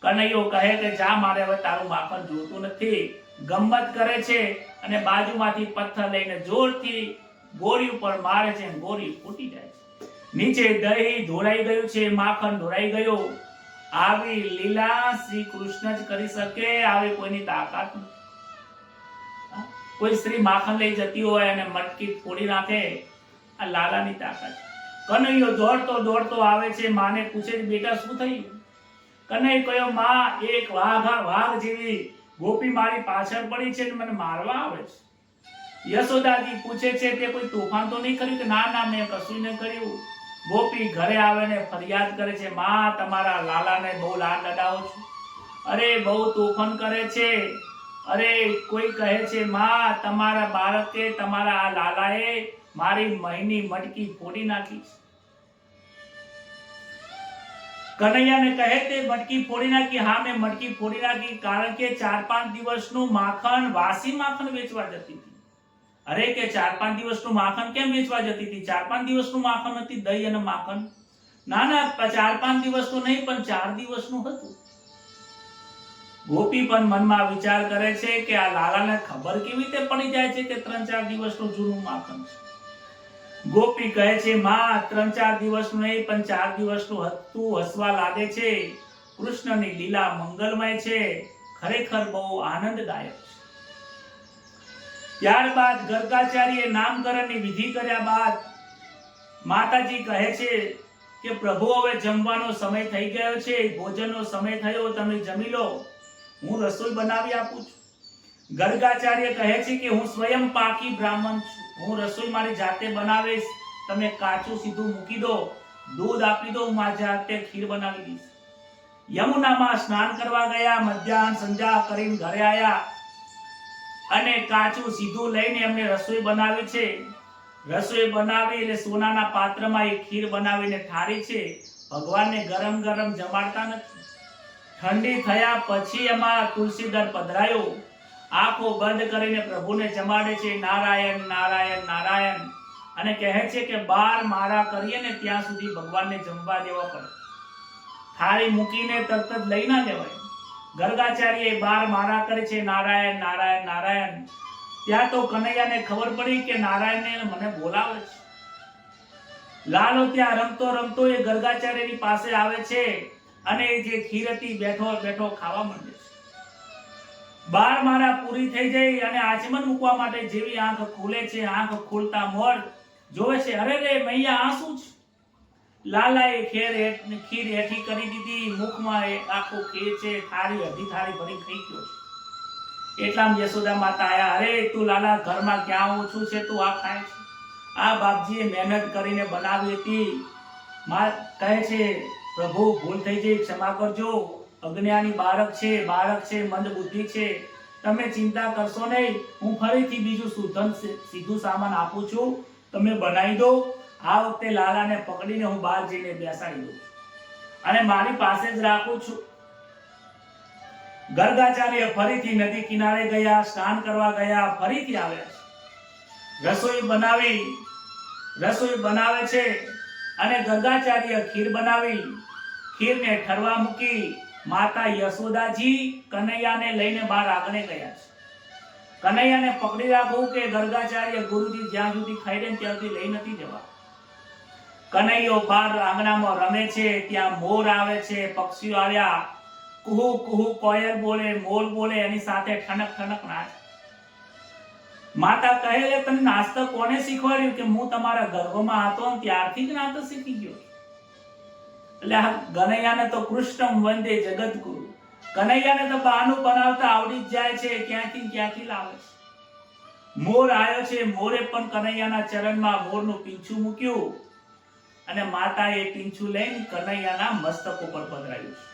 કનૈયો કહે કે જા, મારે હવે તારું માખણ જોતું નથી. ગમ્મત કરે છે અને બાજુમાંથી પથ્થર લઈને જોરથી ગોળી ઉપર મારે છે, ગોળી ફૂટી જાય છે. નીચે દહીં ઢોળાઈ ગયું છે, માખણ ઢોળાઈ ગયું. આવી લીલા શ્રી કૃષ્ણ જ કરી શકે, આવી કોઈની તાકાત નથી. કોઈ સ્ત્રી માખણ લઈ જતી હોય અને મટકી ફોડી નાખે, આ લાલાની તાકાત. કનૈયો દોડતો દોડતો આવે છે, માને પૂછે છે, બેટા શું થયું? કનૈયો કહ્યો, માં, એક વાઘ જેવી ગોપી મારી પાછળ પડી છે અને મને મારવા આવે છે. યશોદાજી પૂછે છે, તે કોઈ તોફાન તો નહીં કર્યું? કે ના ના, મેં કશું નહીં કર્યું. ગોપી ઘરે આવે ને ફરિયાદ કરે છે, માં, તમારા લાલાને બહુ લાડ લડાવો છો. અરે બહુ તોફાન કરે છે. અરે કોઈ કહે છે, માં, તમારા બાળકે, તમારા આ લાલાએ મારી મહીની મટકી ફોડી નાખી છે. કનૈયાને કહે, તે મટકી ફોડી નાખી? હા, મેં મટકી ફોડી નાખી, કારણ કે 4-5 દિવસનું માખણ, વાસી માખણ વેચવા જતી હતી. અરે કે 4-5 દિવસનું માખણ કેમ વેચવા જતી હતી? 4-5 દિવસનું માખણ હતી, દહીં અને માખણ. ના ના, 4-5 દિવસનું નહીં, પણ 4 દિવસનું હતું. ગોપી પણ મનમાં વિચાર કરે છે કે આ લાલાને ખબર કેવી રીતે પડી જાય છે કે 3-4 દિવસનું જૂનું માખણ છે. ગોપી કહે છે, માં, 3-4 દિવસનું નહીં, પણ 4 દિવસનું હતું. હસવા લાગે છે. કૃષ્ણની લીલા મંગલમય છે, ખરેખર બહુ આનંદદાયક છે. ત્યારબાદ ગર્ગાચાર્યે નામકરણની વિધિ કર્યા બાદ માતાજી કહે છે કે પ્રભુ, હવે જમવાનો સમય થઈ ગયો છે, ભોજનનો સમય થયો, તમે જમી લો, હું રસોઈ બનાવી આપું છું. ગર્ગાચાર્ય કહે છે કે હું સ્વયં પાકી બ્રાહ્મણ છું, હું રસોઈ મારી જાતે બનાવીશ, તમે કાચું સીધું મૂકી દો, દૂધ આપી દો, હું મારી જાતે ખીર બનાવી દઈશ. યમુનામાં સ્નાન કરવા ગયા, મધ્યાહન સંધ્યા કરીને ઘરે આવ્યા અને કાચું સીધું લઈને એમને રસોઈ બનાવી છે. રસોઈ બનાવી એટલે સોનાના પાત્રમાં એ ખીર બનાવીને ઠારી છે. ભગવાનને ગરમ ગરમ જમાડતા નથી. ઠંડી થયા પછી એમાં તુલસીદળ પધરાયો, આંખો બંધ કરીને પ્રભુને જમાડે છે. નારાયણ નારાયણ નારાયણ અને કહે છે કે 12 માળા કરીએ ને ત્યાં સુધી ભગવાનને જમવા દેવા પડે. થાળી મૂકીને તરત જ લઈ ના લેવાય. ગર્ગાચાર્યએ 12 માળા કરે છે, નારાયણ નારાયણ નારાયણ. ત્યાં તો કનૈયાને ખબર પડી કે નારાયણને મને બોલાવે છે. લાલો ત્યાં રમતો રમતો એ ગર્ગાચાર્યની પાસે આવે છે અને જે ખીર હતી બેઠો બેઠો ખાવા માંડે છે. 12 માળા પૂરી થઈ જાય અને આચમન મૂકવા માટે જેવી આંખ ખુલે છે, આંખ ખુલતા મોર જોવે છે, અરે રે મૈયા આ શું છે? લાલાએ ખીર હેઠી કરી દીધી. મુખમાં આખું ખીર છે, થાળી અડધી થાળી ભરી ખાઈ ગયો છે. એટલામાં યશોદા માતા આયા, અરે તું લાલા ઘરમાં ક્યાં ઓછું છે, તું આ ખાય છે? આ બાપજીએ મહેનત કરીને બનાવી હતી. માં કહે છે પ્રભુ ભૂલ થઈ ગઈ, ક્ષમા કરજો. અજ્ઞાની બાળક છે, મંદ બુદ્ધિ છે, તમે ચિંતા કરશો નહીં. હું ફરીથી બીજું સીધું સામાન આપું છું, તમે બનાવી દો. આ વખતે લાલાને પકડીને હું બહાર જઈને બેસાડી દઉં અને મારી પાસે જ રાખું છું. ગર્ગાચાર્ય ફરીથી નદી કિનારે ગયા, સ્નાન કરવા ગયા, ફરીથી આવ્યા. રસોઈ બનાવે છે અને ગર્ગાચાર્ય ખીર બનાવી. ખીરને ઠરવા મૂકી. માતા યશોદાજી કનૈયાને લઈને બહાર આંગણે ગયા છે. કનૈયાને પકડી રાખવું કે ગર્ગાચાર્ય ગુરુજી જ્યાં સુધી ખાઈ દે ત્યાં સુધી લઈ નથી જવા. કનૈયો બહાર આંગણામાં રમે છે. ત્યાં મોર આવે છે, પક્ષીઓ આવ્યા. કુહુ કુહુ કોયલ બોલે, મોર બોલે, એની સાથે ઠનક ઠનક નાચ. માતા કહે તને નાચતા કોને શીખવાડ્યું? કે હું તમારા ગર્ભમાં હતો ને ત્યારથી જ નાચતા શીખી ગયો. એટલે આ કનૈયાને તો કૃષ્ણમ વંદે જગતગુરુ. કનૈયાને તો બહાનું બનાવતા આવડી જ જાય છે, ક્યાંથી લાવે છે. મોર આવ્યો છે, મોરે પણ કનૈયાના ચરણમાં મોરનું પીંછું મૂક્યું અને માતાએ પીંછું લઈને કનૈયાના મસ્તક ઉપર પધરાવ્યું છે.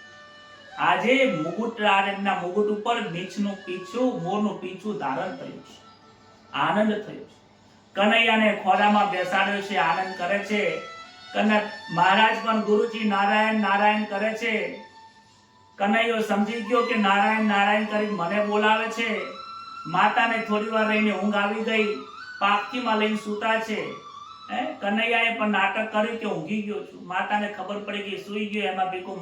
આજે મુગુટના મુગુટ ઉપર નીચનું પીંછું, મોરનું પીંછું ધારણ થયું છે. આનંદ થયો છે. કનૈયાને ખોરામાં બેસાડ્યો છે, આનંદ કરે છે. મહારાજ પણ ગુરુજી નારાયણ નારાયણ કરે છે. કનૈયો સમજી ગયો કે નારાયણ નારાયણ કરી મને બોલાવે છે. માતાને થોડી વાર રહીને ઊંઘ આવી ગઈ. પાખીમાં લઈને સૂતા છે. કનૈયાએ પણ નાટક કર્યું કે ઊંઘી ગયો છું. માતાને ખબર પડી કે સૂઈ ગયો. એમાં ભેગું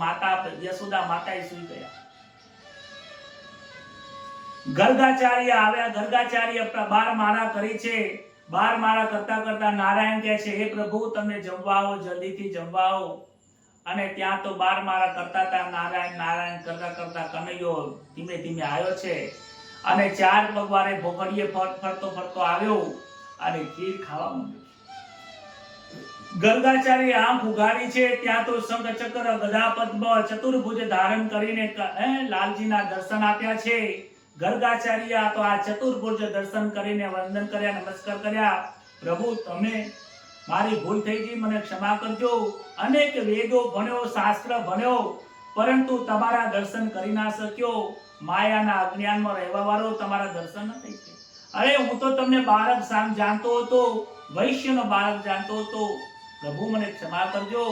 યશોદા માતાએ સૂઈ ગયા. ગર્ગાચાર્ય આવ્યા. ગર્ગાચાર્ય 12 માળા કરી છે. 12 માળા કરતા કરતા નારાયણ કહે છે, હે પ્રભુ તમે જમવા આવો, જલ્દીથી જમવા આવો. અને ત્યાં તો 12 માળા કરતા હતા. નારાયણ નારાયણ કરતા કરતા કનૈયો ધીમે ધીમે આવ્યો છે અને 4 પગવારે ભોખડીએ ફરતો આવ્યો અને ખીર ખાવા માંડ્યો. ગર્ગાચાર્ય આંખ ઉઘાડી છે. ત્યાં તો શંખ ચક્ર ગદા પદ્મ ચતુર્ભુજ ધારણ કરીને લાલજીના દર્શન આપ્યા છે. ગર્ગાચાર્ય તો આ ચતુર્ભુજ દર્શન કરીને વંદન કર્યા, નમસ્કાર કર્યા. પ્રભુ તમે મારી ભૂલ થઈ ગઈ, મને ક્ષમા કરજો. અનેક વેદો ભણ્યો, શાસ્ત્ર ભણ્યો, પરંતુ તમારા દર્શન કરી ના શક્યો. માયાના અજ્ઞાનમાં રહેવા વાળો તમારા દર્શન ન થઈ શક્યા. અરે હું તો તમને બાળક જાણતો હતો, વૈશ્યનો બાળક જાણતો હતો. પ્રભુ મને ક્ષમા કરજો.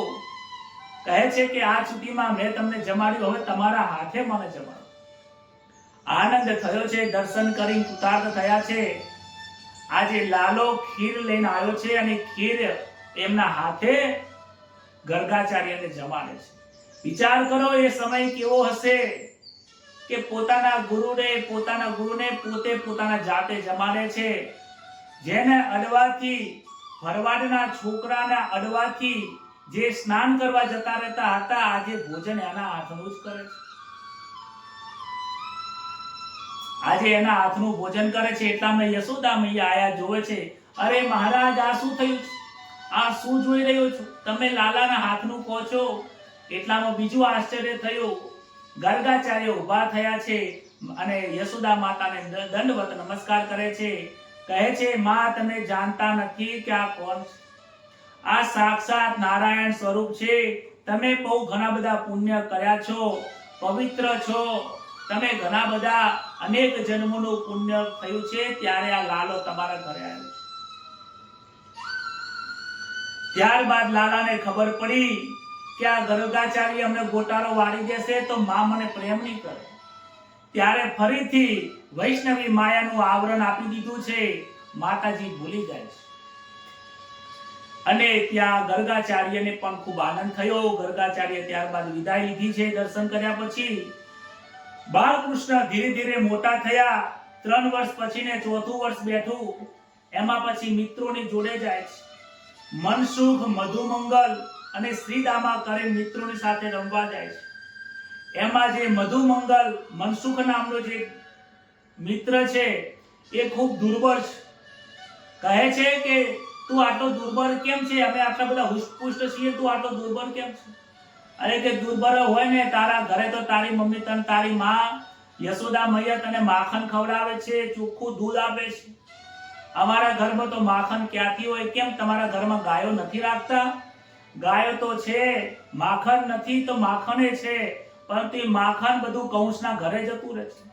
કહે છે કે આ સુધીમાં મેં તમને જમાડ્યું, હવે તમારા હાથે મને જમાડો. આનંદ થયો છે. દર્શન કરી કૃતાર્થ થયા છે. આજે લાલો ખીર લઈને આવ્યો છે અને ખીર એમના હાથે ગર્ગાચાર્યને જમાડે છે. વિચાર કરો એ સમય કેવો હશે કે પોતાના ગુરુને પોતે પોતાના જાતે જમાડે છે. જેને અડવાથી ભરવાડના છોકરાના અડવાથી જે સ્નાન કરવા જતા રહેતા હતા, આજે ભોજન એના હાથનું જ કરે છે. આજે એના હાથનું ભોજન કરે છે. એટલામાં યશોદા મૈયા આયા જોવે છે. અરે મહારાજ આ શું થયું છે? આ શું જોઈ રહ્યો છો? તમે લાલાના હાથનું કહો છો. એટલામાં બીજું આશ્ચર્ય થયું. ગર્ગાચાર્ય ઊભા થયા છે અને યશોદા માતાને દંડવત નમસ્કાર કરે છે. કહે છે માં તમે જાણતા નથી કે આ કોણ છે? આ સાક્ષાત નારાયણ સ્વરૂપ છે. તમે બહુ ઘણા બધા પુણ્ય કર્યા છો, પવિત્ર છો. તમે ઘણા બધા અનેક જન્મોનું પુણ્ય થયું છે, ત્યારે આ લાલો તમારા ઘરે આવ્યો છે. ત્યારબાદ લાલાને ખબર પડી કે આ ગર્ગાચાર્ય અમને ગોટાળો વાળી દેશે તો માં મને પ્રેમ નહીં કરે. ત્યારે ફરીથી વૈષ્ણવી માયાનું આવરણ આપી દીધું છે. માતાજી ભૂલી જાય છે અને ત્યાં ગર્ગાચાર્યને પણ ખૂબ આનંદ થયો. ગર્ગાચાર્ય ત્યારબાદ વિદાય લીધી છે દર્શન કર્યા પછી. બાળકૃષ્ણ ધીરે ધીરે મોટા થયા. 3 વર્ષ પછી ને 4થું વર્ષ બેઠું. એમાં પછી મિત્રોની જોડે જાય છે. મનસુખ, મધુમંગલ અને શ્રીદામા કરીને મિત્રોની સાથે રમવા જાય છે. એમાં જે મધુમંગલ મનસુખ નામનો જે મિત્ર છે એ ખૂબ દુર્બળ છે. કહે છે કે તું આટલો દુર્બળ કેમ છે? અમે આટલા બધા હુષ્ટપુષ્ટ છીએ, તું આટલો દુર્બળ કેમ છે? અરે કે દુર્બળ હોય ને, તારા ઘરે તો તારી મમ્મી તને તારી માં યશોદા મૈયા તને માખણ ખવડાવે છે, ચોખ્ખું દૂધ આપે છે. અમારા ઘરમાં તો માખણ ક્યાંથી હોય? કેમ તમારા ઘરમાં ગાયો નથી રાખતા? ગાયો તો છે, માખણ નથી તો માખણે છે, પરંતુ એ માખણ બધું કંસના ઘરે જતું રહે છે.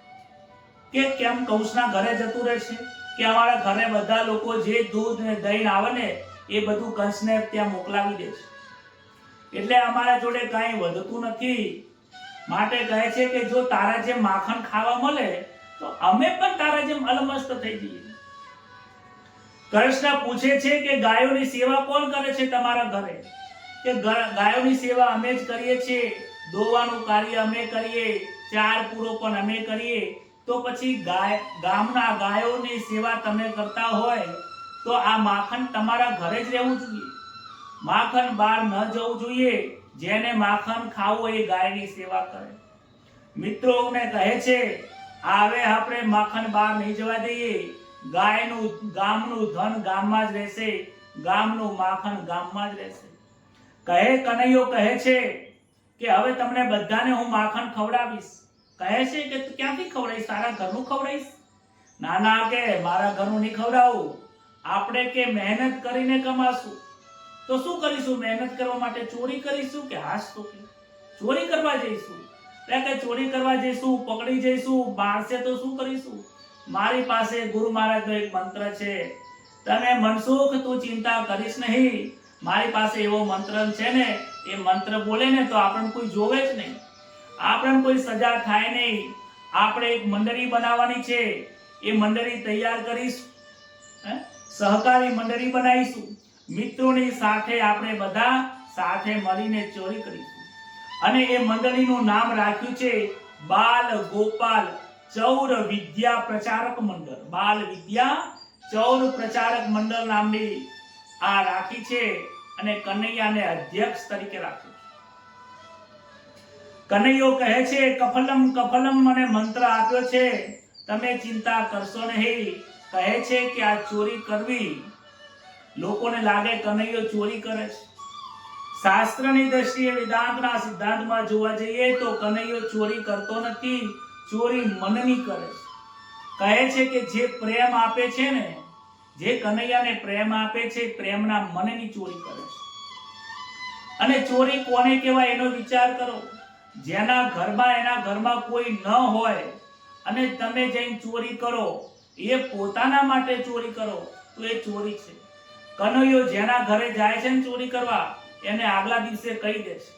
કે કેમ કંસના ઘરે જતું રહે છે? કે અમારા ઘરે બધા લોકો જે દૂધ ને દહીં આવે ને એ બધું કંસને ત્યાં મોકલાવી દે છે, એટલે અમારા જોડે કાંઈ વધતું નથી. માટે કહે છે કે જો તારા જેમ માખણ ખાવા મળે તો અમે પણ તારા જેમ અલમસ્ત થઈ જઈએ. કૃષ્ણ પૂછે છે કે ગાયોની સેવા કોણ કરે છે તમારા ઘરે? કે ગાયોની સેવા અમે જ કરીએ છીએ, દોવાનું કાર્ય અમે કરીએ, 4 પૂરો પણ અમે કરીએ. તો પછી ગામના ગાયોની સેવા તમે કરતા હોય તો આ માખણ તમારા ઘરે જ રહેવું જોઈએ, માખણ બહાર ન જવું જોઈએ. જેને માખણ ખાવું એ ગાયની સેવા કરે. મિત્રોને કહે છે હવે આપણે માખણ બહાર નહીં જવા દઈએ. ગાયનું ગામનું ધન ગામમાં જ રહેશે, ગામનું માખણ ગામમાં જ રહેશે. કનૈયો કહે છે કે હવે તમને બધાને હું માખણ ખવડાવીશ. કહે છે કે તું ક્યાંથી ખવડાવીશ? તારા ઘરનું ખવડાવીશ? ના ના, કે મારા ઘરનું નહીં ખવડાવું. આપણે કે મહેનત કરીને કમાશું. તો શું કરીશું? મહેનત કરવા માટે ચોરી કરીશું? કે હાશ, તો કે ચોરી કરવા જઈશું. એટલે કે ચોરી કરવા જઈશું, પકડી જઈશું, મારશે તો શું કરીશું? મારી પાસે ગુરુ મહારાજનો એક મંત્ર છે. તમે મનસુખ તું ચિંતા કરીશ નહીં. મારી પાસે એવો મંત્ર છે ને, એ મંત્ર બોલે ને તો આપણને કોઈ જોવે જ નહીં, આપણને કોઈ સજા થાય નહીં. આપણે એક મંડળી બનાવવાની છે, એ મંડળી તૈયાર કરીશું, સહકારી મંડળી બનાવીશું. મિત્રોની સાથે આપણે બધા સાથે મળીને ચોરી કરીશું. અને એ મંડળીનું નામ રાખ્યું છે બાલ ગોપાલ ચૌર વિદ્યા પ્રચારક મંડળ. બાલ વિદ્યા ચૌર પ્રચારક મંડળ નામની આ રાખી છે અને કનૈયાને અધ્યક્ષ તરીકે રાખ્યું. કનૈયો કહે છે કફલમ કફલમ મને મંત્ર આપ્યો છે, તમે ચિંતા કરશો નહીં. કહે છે કે આ ચોરી કરવી, લોકોને લાગે કનૈયો ચોરી કરે છે. શાસ્ત્રની દ્રષ્ટિએ વેદાંતના સિદ્ધાંતમાં જોવા જઈએ તો કનૈયો ચોરી કરતો નથી, ચોરી મનની કરે છે. કહે છે કે જે પ્રેમ આપે છે ને, જે કનૈયાને પ્રેમ આપે છે, પ્રેમના મનની ચોરી કરે છે. અને ચોરી કોને કહેવાય એનો વિચાર કરો. જેના ઘરમાં એના ઘરમાં કોઈ ન હોય અને તમે જઈને ચોરી કરો, એ પોતાના માટે ચોરી કરો તો એ ચોરી છે. કનૈયો જેના ઘરે જાય છે ને ચોરી કરવા, એને આગલા દિવસે કહી દે છે,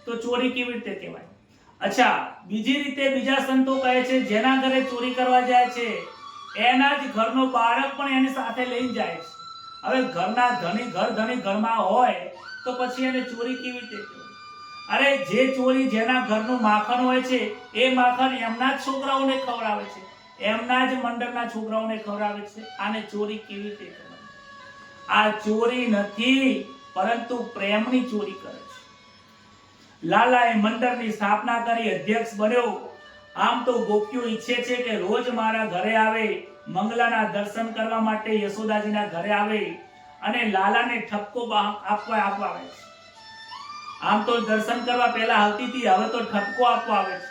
તો ચોરી કેવી રીતે કહેવાય? અચ્છા, બીજી રીતે બીજા સંતો કહે છે જેના ઘરે ચોરી કરવા જાય છે એના જ ઘરનો બાળક પણ એની સાથે લઈને જાય છે. હવે ઘરના ધણી ઘરમાં હોય તો પછી એને ચોરી કેવી રીતે કહેવાય? અરે જે ચોરી જેના ઘરનું માખણ હોય છે એ માખણ એમના જ છોકરાઓને ખવડાવે છે, એમના જ મંડળના છોકરાઓને ખવડાવે છે. આને ચોરી કેવી રીતે કહેવાય? આ ચોરી નથી, પરંતુ પ્રેમની ચોરી કરે છે. લાલાએ મંડળની સ્થાપના કરી, અધ્યક્ષ બન્યો. આમ તો ગોપીઓ ઈચ્છે છે કે રોજ મારા ઘરે આવે, મંગલાના દર્શન કરવા માટે યશોદાજીના ઘરે આવે અને લાલાને ઠપકો આપવા આવે છે. આમ તો દર્શન કરવા પહેલા આવતી હતી, હવે તો ઠપકો આપવા આવે છે.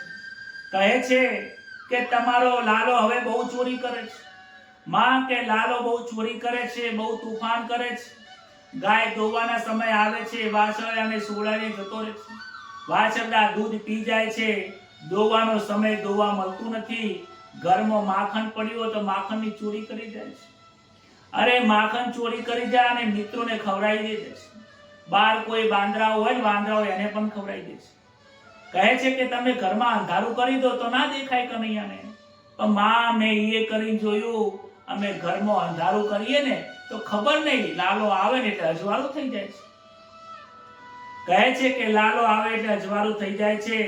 કહે છે કે તમારો લાલો હવે બહુ ચોરી કરે છે. માં કે લાલો બહુ ચોરી કરે છે, બહુ તોફાન કરે છે. ગાય દોવાના સમય આવે છે, વાછરડાને સોડાઈને જતો રહે છે. વાછરડા દૂધ પી જાય છે, દોવાનો સમય દોવા મળતું નથી. ઘરમાં માખણ પડ્યું તો માખણની ચોરી કરી જાય છે. અરે માખણ ચોરી કરી જાય અને મિત્રોને ખવડાવી દે છે. બાર કોઈ બાંદરાઓ હોય ને વાંદરાઓ એને પણ ખવડાવી દે છે. કહે છે કે તમે ઘરમાં અંધારું કરી દો તો ના દેખાય કનૈયાને. પણ માં મેં એ કરી જોયું, અમે ઘરમાં અંધારું કરીએ ને તો ખબર નહીં, લાલો આવે ને એટલે અજવાળું થઈ જાય છે. કહે છે કે લાલો આવે એટલે અજવાળું થઈ જાય છે.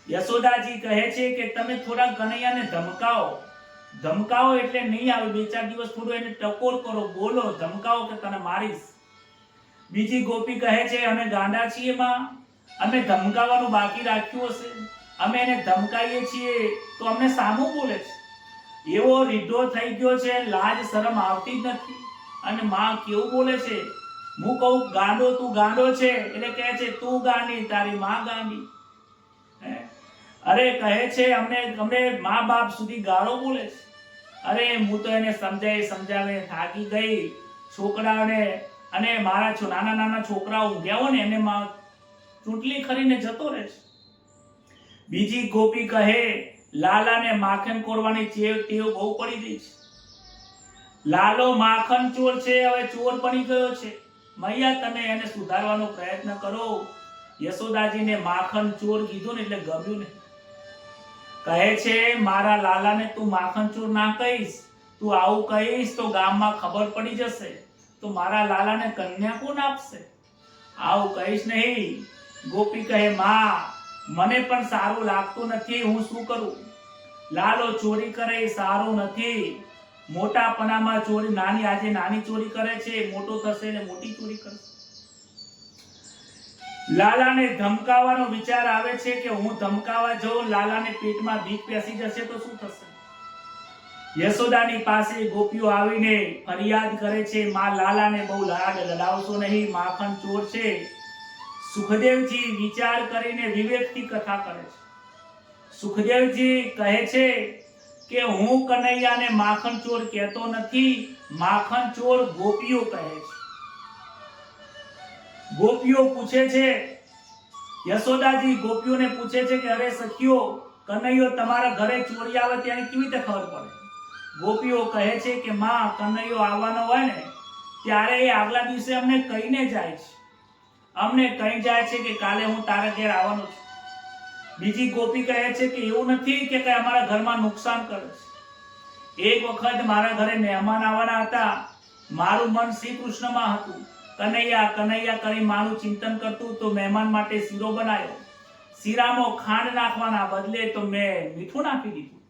યશોદાજી કહે છે કે તમે થોડા કનૈયાને ધમકાવો એટલે નહીં આવે. 2-4 દિવસ થોડું એને ટકોર કરો, બોલો, ધમકાવો કે તને મારીશ. બીજી ગોપી કહે છે અમે ગાંડા છીએ માં, અમે ધમકાવવાનું બાકી રાખ્યું હશે. અમે એને ધમકાઈએ છીએ તો અમને સામું બોલે છે. એવો રીઢો થઈ ગયો છે, લાજ શરમ આવતી જ નથી. અને માં કેવું બોલે છે, હું કહું ગાંડો તું ગાંડો છે એટલે કહે છે તું ગાંડી, તારી માં ગાંડી. અરે કહે છે અમને મા બાપ સુધી ગાળો બોલે છે. અરે હું તો એને સમજાવે થાકી ગઈ. છોકરાઓને અને મારા નાના છોકરાઓ ઊંઘ્યા હોય ને એને માં ચૂંટલી ખરીને જતો રહે છે. બીજી ગોપી કહે લાલાને માખણ કોરવાની ટેવ બહુ પડી ગઈ છે. લાલો માખણ ચોર છે, હવે ચોર બની ગયો છે. મૈયા તમે એને સુધારવાનો પ્રયત્ન કરો. યશોદાજીને માખણ ચોર કીધું ને એટલે ગમ્યું નહીં. કહે છે મારા લાલાને તું માખણ ચોર ના કહીશ, તું આવું કહીશ તો ગામમાં ખબર પડી જશે તો મારા લાલાને કન્યા કોણ આપશે? આવું કહીશ નહીં. ગોપી કહે માં મને પણ સારું લાગતું નથી, હું શું કરું? લાલો ચોરી કરે એ સારું નથી. મોટાપણામાં ચોરી આજે નાની ચોરી કરે છે, મોટો થશે ને મોટી ચોરી કરશે. લાલાને ધમકાવવાનો વિચાર આવે છે કે હું ધમકાવા જાઉં, લાલાને પેટમાં ભીખ પેસી જશે તો શું થશે? યશોદાની પાસે ગોપીઓ આવીને ફરિયાદ કરે છે માં લાલાને બહુ લાડ લડાવશો નહીં, માખણ ચોર છે. સુખદેવજી વિચાર કરીને વિવેકથી કથા કરે છે. સુખદેવજી કહે છે કે હું કનૈયાને માખણ ચોર કહેતો નથી, માખણ ચોર ગોપીઓ કહે છે. ગોપીઓ પૂછે છે, યશોદાજી ગોપીઓને પૂછે છે કે અરે સખીઓ, કનૈયો તમારા ઘરે ચોરી આવે ત્યારે કેવી રીતે ખબર પડે? ગોપીઓ કહે છે કે માં કનૈયો આવવાનો હોય ને ત્યારે એ આગલા દિવસે અમને કહીને જાય છે. અમને કહી જાય છે કે કાલે હું તારા ઘેર આવવાનો છું. બીજી ગોપી કહે છે કે એવું નથી કે કઈ અમારા ઘરમાં નુકસાન કરે છે. એક વખત મારા ઘરે મહેમાન આવવાના હતા. મારું મન શ્રી કૃષ્ણમાં હતું. કનૈયા કરી મારું ચિંતન કરતું તો મહેમાન માટે શીરો બનાવ્યો. શીરામાં ખાંડ નાખવાના બદલે તો મેં મીઠું નાખી દીધું.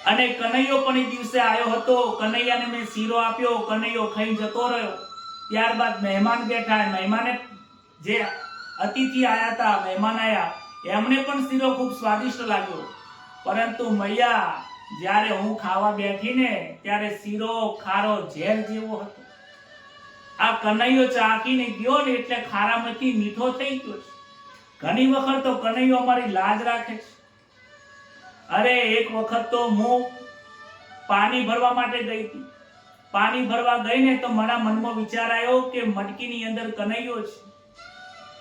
અને કનૈયો પણ એ દિવસે આવ્યો હતો. કનૈયાને મેં શીરો આપ્યો, કનૈયો ખાઈ જતો રહ્યો. ત્યારબાદ મહેમાન બેઠા. મહેમાને જે અતિથિ આયા હતા, મહેમાન આયા, એમને પણ શીરો ખૂબ સ્વાદિષ્ટ લાગ્યો. પરંતુ મૈયા જ્યારે હું ખાવા બેઠીને ત્યારે શીરો ખારો ઝેર જેવો હતો. આ કનૈયો ચાખીને ગયો ને એટલે ખારામાંથી મીઠો થઈ ગયો છે. ઘણી વખત તો કનૈયો અમારી લાજ રાખે છે. અરે એક વખત તો હું પાણી ભરવા માટે ગઈ હતી. પાણી ભરવા ગઈ ને તો મારા મનમાં વિચાર આવ્યો કે મટકીની અંદર કનૈયો છે.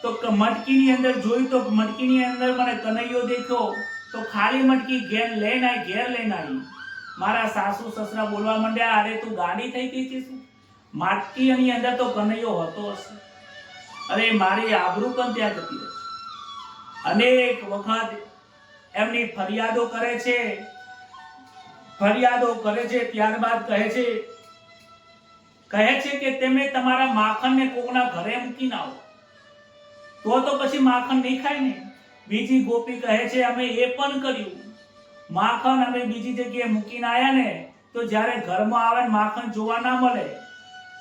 તો મટકીની અંદર જોયું તો મટકીની અંદર મને કનૈયો દેખ્યો. તો ખાલી મટકી ઘેર લઈને આવી. મારા સાસુ સસરા બોલવા માંડ્યા, અરે તું ગાડી થઈ ગઈ છે શું? માટકીની અંદર તો કનૈયો હતો હશે. અરે મારી આબરૂ પણ ત્યાં જતી રહે છે. અનેક વખત એમની ફરિયાદો કરે છે. ત્યારબાદ કહે છે કે તમે તમારા માખણને કોકના ઘરે મૂકીને આવો તો પછી માખણ નહીં ખાય ને. બીજી ગોપી કહે છે અમે એ પણ કર્યું. માખણ અમે બીજી જગ્યાએ મૂકીને આયા ને તો જ્યારે ઘરમાં આવે ને માખણ જોવા ના મળે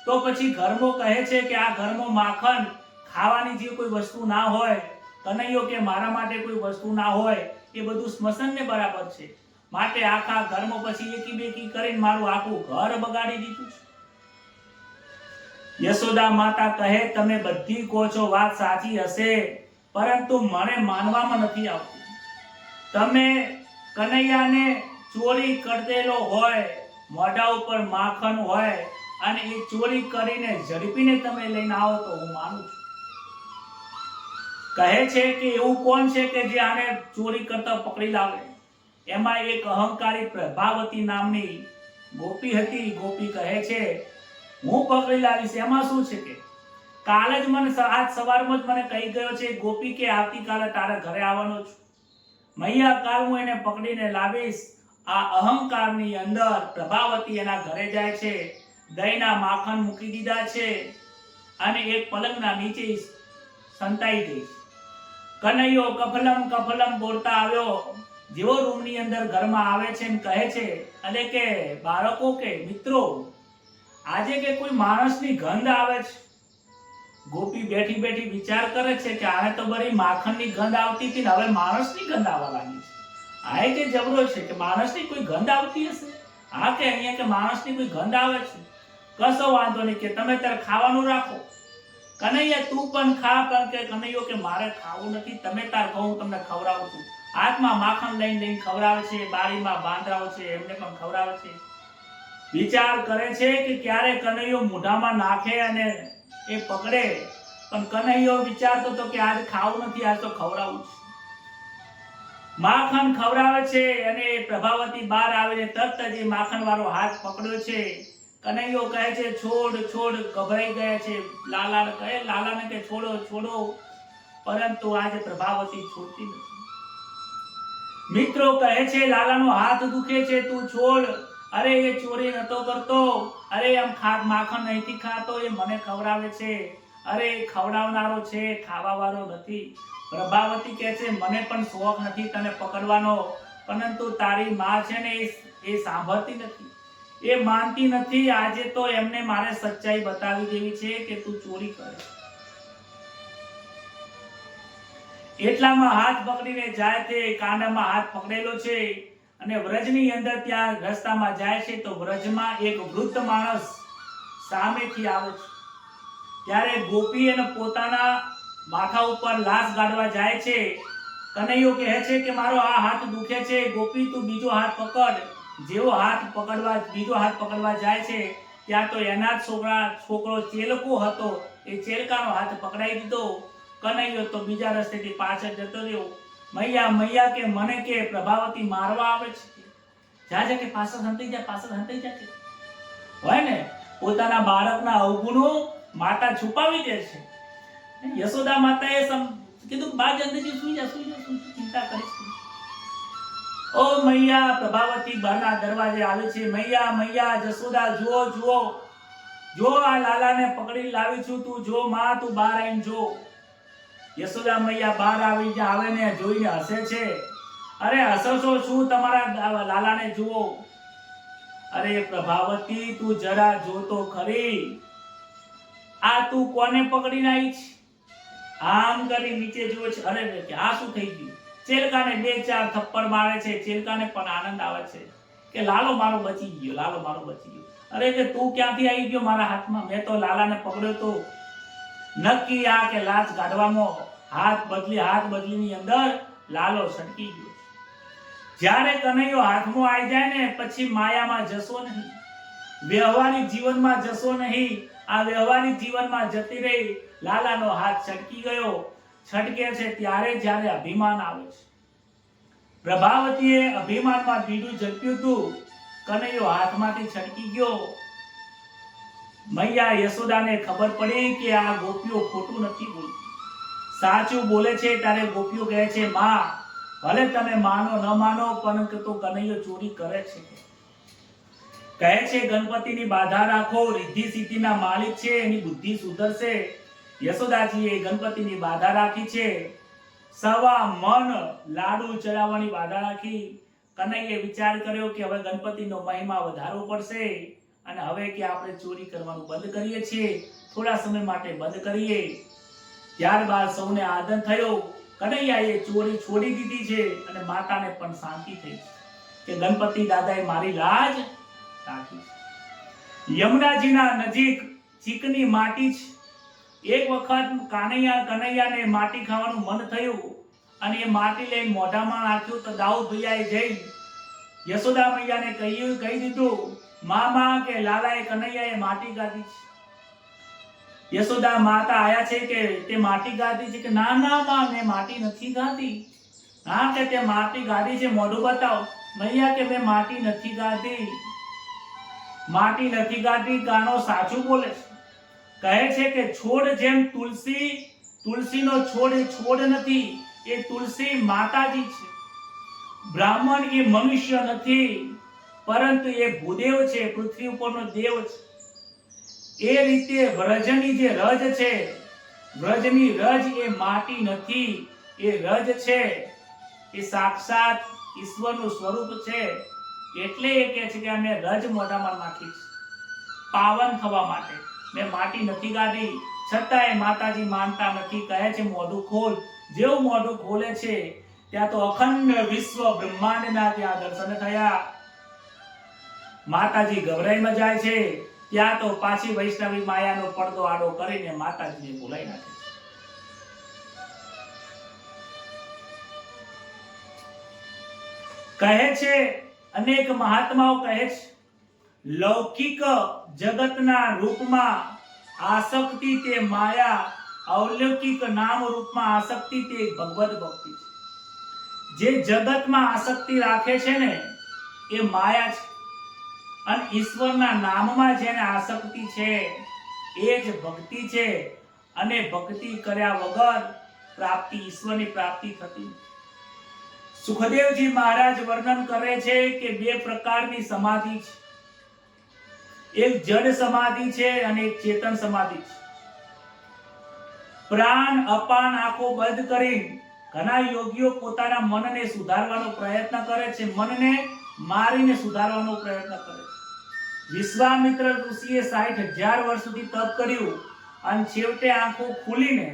તો પછી ઘરમાં કહે છે કે આ ઘરમાં માખણ ખાવાની જે કોઈ વસ્તુ ના હોય. કનૈયો કે મારા માટે કોઈ વસ્તુ ના હોય, એ બધું સ્મશાનને બરાબર છે. માટે આખા ઘરમાં પછી એકી બેકી કરીને મારું આખું ઘર બગાડી દીધું છે. યશોદા માતા કહે તમે બધી કહો છો વાત સાચી હશે, પરંતુ મને માનવામાં નથી આવતું. તમે કનૈયાને ચોરી કરતેલો હોય, મોઢા ઉપર માખણ હોય અને એ ચોરી કરીને ઝડપીને તમે લઈને આવો તો હું માનું છું. કહે છે કે એવું કોણ છે કે જે આને ચોરી કરતા પકડી લાવે? એમાં એક અહંકારી પ્રભાવતી નામની ગોપી હતી. ગોપી કહે છે હું પકડી લાવીશ, એમાં શું છે કે કાલે જ મને આજ સવારમાં જ મને કહી ગયો છે ગોપી કે આવતીકાલે તારા ઘરે આવવાનો છું. મૈયા કાલ હું એને પકડીને લાવીશ. આ અહંકારની અંદર પ્રભાવતી એના ઘરે જાય છે. દહીંના માખણ મૂકી દીધા છે અને એક પલંગના નીચે સંતાઈ ગઈ. કનૈયો કફલમ કફલમ બોલતા આવ્યો. જેવો રૂમની અંદર ઘરમાં આવે છે ને કહે છે એટલે કે બાળકો કે મિત્રો આજે કે કોઈ માણસની ગંધ આવે છે. ગોપી બેઠી બેઠી વિચાર કરે છે કે આને તો બરી માખણની ગંધ આવતી હતી ને હવે માણસની ગંધ આવવા લાગી છે. આ કે જબરો છે કે માણસની કોઈ ગંધ આવતી હશે. હા કે અહીંયા કે માણસની કોઈ ગંધ આવે છે. કશો વાંધો નહીં કે તમે ત્યારે ખાવાનું રાખો. કનૈયા તું પણ ખા. પણ કે કનૈયો કે મારે ખાવું નથી, તમે તાર કહું તમને ખવડાવું છું. હાથમાં માખણ લઈને ખવડાવે છે. બારીમાં બાંદરાઓ છે એમને પણ ખવડાવે છે. વિચાર કરે છે કે ક્યારે કનૈયો મોઢામાં નાખે અને એ પકડે. પણ કનૈયો વિચારતો હતો કે આજ ખાવું નથી, આજ તો ખવડાવું છે. માખણ ખવડાવે છે અને પ્રભાવતી બહાર આવીને તરત જ માખણ વાળો હાથ પકડ્યો છે. કનૈયો કહે છે છોડ છોડ. ગભરાઈ ગયા છે. લાલાને કે છોડો છોડો. પરંતુ આજે પ્રભાવતી છોડતી નથી. મિત્રો કહે છે લાલાનો હાથ દુખે છે, તું છોડ. અરે એ ચોરી નતો કરતો. અરે આમ માખણ નહીથી ખાતો, એ મને ખવડાવે છે. અરે ખવડાવનારો છે, ખાવા વાળો નથી. પ્રભાવતી કહે છે મને પણ શોખ નથી તને પકડવાનો, પરંતુ તારી માં છે ને એ સાંભળતી નથી, એ માનતી નથી. આજે તો એમને મારે સચ્ચાઈ બતાવી દેવી છે કે તું ચોરી કરે. એટલામાં હાથ પકડીને જાય છે. કાંડામાં હાથ પકડેલો છે અને વ્રજની અંદર ત્યાં રસ્તામાં જાય છે તો વ્રજમાં એક વૃદ્ધ માણસ સામેથી આવે છે. ત્યારે ગોપી એને પોતાના માથા ઉપર લાશ ગાડવા જાય છે. કનૈયો કહે છે કે મારો આ હાથ દુખે છે. ગોપી તું બીજો હાથ પકડ. જેવો બીજો હાથ પકડવા જાય છે ત્યાં તો એના જ છોકરો ચેલકો હતો. એ ચેલકાનો હાથ પકડાઈ દીધો. કનૈયો તો બીજા રસ્તેથી પાછળ જતો રહ્યો. મૈયા મૈયા કે મને કે પ્રભાવતી મારવા આવે છે. જા કે પાછળ હંતાઈ જા કે હોય ને પોતાના બાળકના અવગુણો માતા છુપાવી દે છે. યશોદા માતાએ કીધું બા જલ્દીથી સુઈ જા ચિંતા કરીશ. ઓ મૈયા પ્રભાવતી બહારના દરવાજે આવે છે. મૈયા જશોદા જો આ લાલાને પકડી લાવી છું, તું જો માં, તું બહાર આવીને જો. યશોદા મૈયા બહાર આવે ને જોઈને હસે છે. અરે હસો છો શું? તમારા લાલાને જુઓ. અરે પ્રભાવતી તું જરા જો તો ખરી. આ તું કોને પકડીને આવી છે? આમ કરી નીચે જુએ છે. અરે આ શું થઈ ગયું? ચેલકાને 2-4 થપ્પડ મારે છે. ચેલકાને પણ આનંદ આવે છે કે લાલો મારો બચી ગયો. અરે કે તું ક્યાંથી આવી ગયો મારા હાથમાં? મેં તો લાલાને પકડ્યો તો. નક્કી આ કે લાશ કાઢવામાં હાથ બદલીની અંદર લાલો છટકી ગયો. જ્યારે કનૈયો હાથમાં આવી જાય ને પછી માયામાં જશો નહીં, વ્યવહારિક જીવનમાં જશો નહીં. આ વ્યવહારિક જીવનમાં જતી રહી. લાલાનો હાથ છટકી ગયો. છટકે છે ત્યારે જ્યારે અભિમાન આવે છે. પ્રભાવતીએ અભિમાનમાં બીડું ઝડપ્યું હતું. કનૈયો હાથમાંથી છટકી ગયો. મૈયા યશોદાને ખબર પડી કે આ ગોપીઓ ખોટું નથી બોલતી, સાચું બોલે છે. ત્યારે ગોપીઓ કહે છે માં, ભલે તમે માનો ન માનો પરંતુ કનૈયો ચોરી કરે છે. કહે છે ગણપતિની બાધા રાખો, રિદ્ધિ સિદ્ધિના માલિક છે, એની બુદ્ધિ સુધરશે. યશોદાજીએ ગણપતિની બાધા રાખી છે. સવા મન લાડુ ચડાવવાની બાધા રાખી. કનૈયે વિચાર કર્યો કે હવે ગણપતિનો મહિમા વધારવો પડશે અને હવે કે આપણે ચોરી કરવાનું બંધ કરીએ છીએ, થોડા સમય માટે બંધ કરીએ. ત્યારબાદ સૌને આનંદ થયો. કનૈયાએ ચોરી છોડી દીધી છે અને માતાને પણ શાંતિ થઈ કે ગણપતિ દાદાએ મારી લાજ રાખી. યમુનાજીના નજીક ચીકની માટી છે. એક વખત કનૈયાને માટી ખાવાનું મન થયું અને એ માટી લઈને મોઢામાં નાખ્યું તો દાઉદ ભૈયાએ જઈ યશોદા મૈયાને કહી દીધું મામા કે લાલાએ કનૈયાએ માટી ગાધી છે. યશોદા માતા આયા છે કે તે માટી ગાધી છે કે ના માં મેં માટી નથી ગાધી. હા કે તે માટી ગાધી છે, મોઢું બતાવ. મૈયા કે મેં માટી નથી ગાધી. માટી નથી ગાતી, ગાણો સાચું બોલે છે. કહે છે કે છોડ જેમ તુલસીનો છોડ એ છોડ નથી, એ તુલસી માતાજી છે. બ્રાહ્મણ એ મનુષ્ય નથી, પરંતુ એ ભૂદેવ છે, પૃથ્વી ઉપરનો દેવ છે. એ રીતે વ્રજની જે રજ છે, વ્રજની રજ એ માટી નથી, એ રજ છે, એ સાક્ષાત ઈશ્વરનું સ્વરૂપ છે. એટલે એ કહે છે કે અમે રજ મોઢામાં નાખી છે પાવન થવા માટે. મેં માટી નથી ગાધી, છતાંય માતાજી માનતા નથી. કહે છે મોઢું ખોલ. જેવું મોઢું ખોલે છે ત્યાં તો અખંડ વિશ્વ બ્રહ્માંડના ત્યાં દર્શન થયા. માતાજી ગભરાઈમાં જાય છે, ત્યાં તો પાછી વૈષ્ણવી માયાનો પડદો આડો કરીને માતાજીને બોલાવી નાખે. કહે છે અનેક મહાત્માઓ કહે છે લૌકિક જગતના રૂપમાં આસક્તિ તે માયા, અલૌકિક નામ રૂપમાં આસક્તિ તે ભગવદ ભક્તિ છે. જે જગતમાં આસક્તિ રાખે છે ને એ માયા છે, અને ઈશ્વરના નામમાં જેને આસક્તિ છે એ જ ભક્તિ છે. અને ભક્તિ કર્યા વગર પ્રાપ્તિ, ઈશ્વરની પ્રાપ્તિ થતી. સુખદેવજી મહારાજ વર્ણન કરે છે કે બે પ્રકારની સમાધિ છે. એક જડ સમાધિ છે અને એક ચેતન સમાધિ છે. પ્રાણ અપાન આંખો બંધ કરી ઘણા યોગીઓ પોતાના મનને સુધારવાનો પ્રયત્ન કરે છે, મનને મારીને સુધારવાનો પ્રયત્ન કરે છે. વિશ્વામિત્ર ઋષિએ 60,000 વર્ષ સુધી તપ કર્યું અને છેવટે આંખો ખુલીને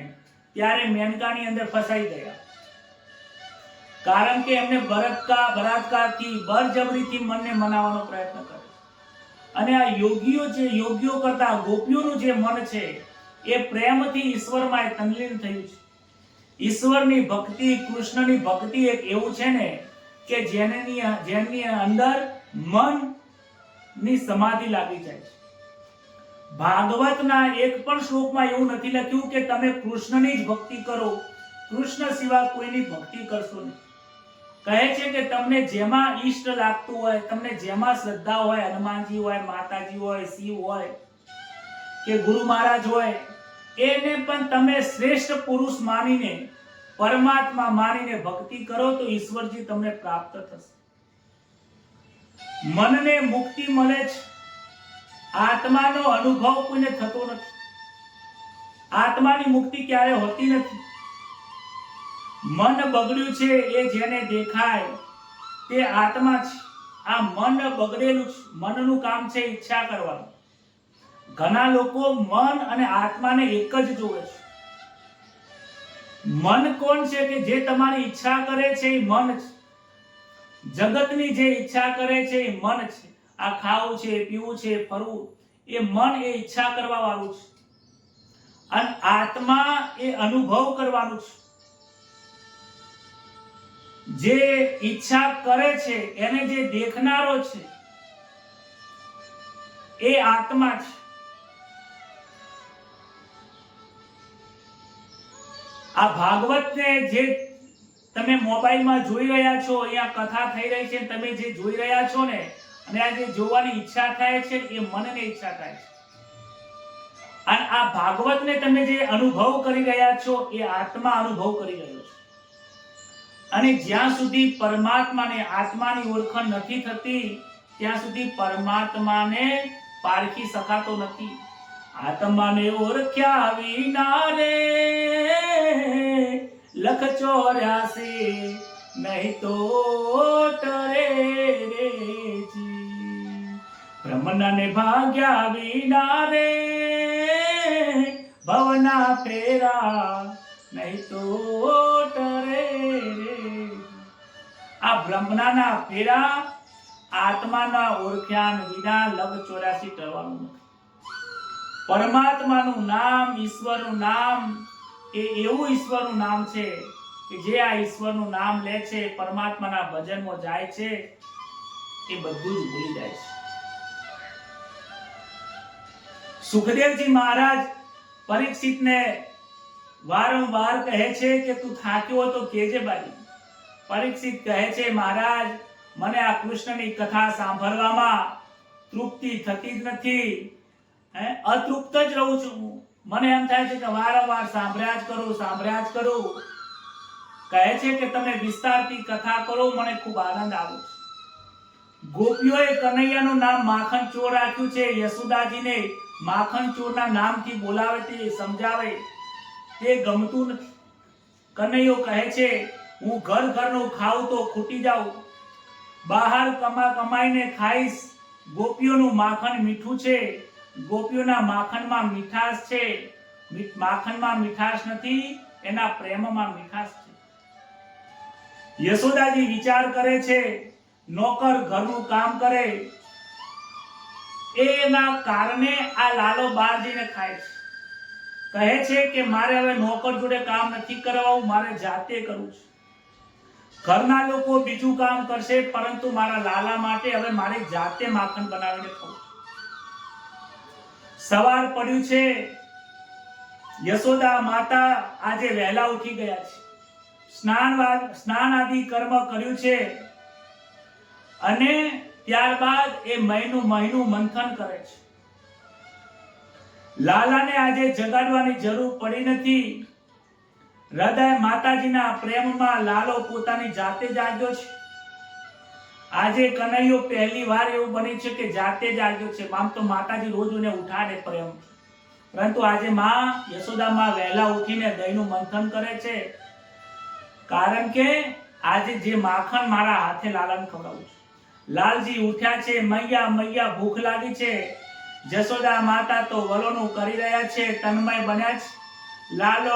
ત્યારે મેનકાની અંદર ફસાઈ ગયા. કારણ કે એમને બળાત્કારથી બળજબરીથી મનને મનાવવાનો પ્રયત્ન કર્યો. અને આ યોગીઓ કરતા ગોપીઓનું જે મન છે એ પ્રેમથી ઈશ્વરમાં તલ્લીન થયું છે. ઈશ્વરની ભક્તિ, કૃષ્ણની ભક્તિ એક એવું છે ને કે જેની અંદર મનની સમાધિ લાગી જાય છે. ભાગવતના એક પણ શ્લોકમાં એવું નથી લખ્યું કે તમે કૃષ્ણની જ ભક્તિ કરો, કૃષ્ણ સિવાય કોઈની ભક્તિ કરશો નહીં. કહે છે કે તમને જેમાં ઈષ્ટ લાગતું હોય, તમને જેમાં શ્રદ્ધા હોય, હનુમાનજી હોય, માતાજી હોય, શિવ હોય કે ગુરુ મહારાજ હોય, એને પણ તમે શ્રેષ્ઠ પુરુષ માનીને, પરમાત્મા માનીને ભક્તિ કરો તો ઈશ્વરજી તમને પ્રાપ્ત થશે. મનને મુક્તિ મળે છે, આત્માનો અનુભવ કોઈને થતો નથી. આત્માની મુક્તિ ક્યારે હોતી નથી. મન બગડ્યું છે એ જેને દેખાય તે આત્મા છે. આ મન બગડેલું છે. મનનું કામ છે ઈચ્છા કરવાનું. ઘણા લોકો મન અને આત્માને એક જ જોવે છે. મન કોણ છે કે જે તમારી ઈચ્છા કરે છે એ મન છે. જગતની જે ઈચ્છા કરે છે એ મન છે. આ ખાવું છે, પીવું છે, ફરવું, એ મન એ ઈચ્છા કરવા વાળું છે. અને આત્મા એ અનુભવ કરવાનું છે. જે ઈચ્છા કરે છે એને જે દેખનારો છે એ આત્મા છે. આ ભાગવતને જે તમે મોબાઈલમાં જોઈ રહ્યા છો, અહીંયા કથા થઈ રહી છે, તમે જે જોઈ રહ્યા છો ને, અને આ જે જોવાની ઈચ્છા થાય છે એ મનને ઈચ્છા થાય છે. અને આ ભાગવતને તમે જે અનુભવ કરી રહ્યા છો એ આત્મા અનુભવ કરી રહ્યો છે. અને જ્યાં સુધી પરમાત્માને, આત્માની ઓળખાણ નથી થતી ત્યાં સુધી પરમાત્માને પારખી શકાતો નથી. આત્માને ઓળખ્યા વિના રે લખ 84 નહીં તો ટરે રે જી. બ્રહ્મનાને ભાગ્યા વિના રે ભવના ફેરા નહીં તો ટરે રે. આ બ્રહ્મના ફેરા આત્માના ઓળખ્યાન વિના લગ 84 ટરવાનું નથી. પરમાત્માનું નામ, ઈશ્વરનું નામ એ એવું ઈશ્વરનું નામ છે કે જે આ ઈશ્વરનું નામ લે છે, પરમાત્માના ભજનમાં જાય છે, એ બધું જ ભૂલી જાય છે. સુખદેવજી મહારાજ પરીક્ષિતને વારંવાર કહે છે કે તું થાક્યો હોય તો કહેજે બાજી. પરીક્ષિત કહે છે મહારાજ મને આ કૃષ્ણની કથા સાંભળવામાં તૃપ્તિ થતી જ નથી, અતૃપ્ત જ રહું છું. મને એમ થાય છે કે વારંવાર સાંભળ્યા જ કરું. કહે છે કે તમે વિસ્તારથી કથા કરો, મને ખૂબ આનંદ આવે છે. ગોપીઓએ કનૈયાનું નામ માખણ ચોર રાખ્યું છે. યશોદાજીને માખણ ચોરના નામથી બોલાવે તે સમજાવે તે ગમતું નથી. કનૈયો કહે છે હું ઘરનું ખાઉં તો ખૂટી જાઉં, બહાર કમાઈને ખાઈશ. ગોપીઓનું માખણ મીઠું છે, ગોપીઓના માખણમાં મીઠાશ છે. માખણમાં મીઠાશ નથી, એના પ્રેમમાં મીઠાશ છે. યશોદાજી વિચાર કરે છે, નોકર ઘરનું કામ કરે એના કારણે આ લાલો બહાર જઈને ખાય છે. કહે છે કે મારે હવે નોકર જોડે કામ નથી કરવું, મારે જાતે કરવું છે. ઘરના લોકો બીજું કામ કરશે, પરંતુ મારા લાલા માટે હવે મારે જાતે માખણ બનાવીને ખાવું. સવાર પડ્યું છે. યશોદા માતા આજે વહેલા ઉઠી ગયા છે. સ્નાન આદિ કર્મ કર્યું છે અને ત્યારબાદ એ મહીનું મંથન કરે છે. લાલાને આજે જગાડવાની જરૂર પડી નથી. હૃદય માતાજીના પ્રેમમાં લાલો પોતાની જાતે જાગ્યો છે. આજે કનૈયો પહેલી વાર એવું બની છે કે જાતે જાગ્યો છે. આમ તો માતાજી રોજ એને ઉઠાડે પ્રેમ, પરંતુ આજે માં યશોદા માં વહેલા ઉઠીને દહીંનું મંથન કરે છે. કારણ કે આજે જે માખણ મારા હાથે લાલાને ખવડાવું છે. લાલજી ઉઠ્યા છે. મૈયા ભૂખ લાગી છે. જશોદા માતા તો વલોનું કરી રહ્યા છે, તન્મય બન્યા છે. લાલો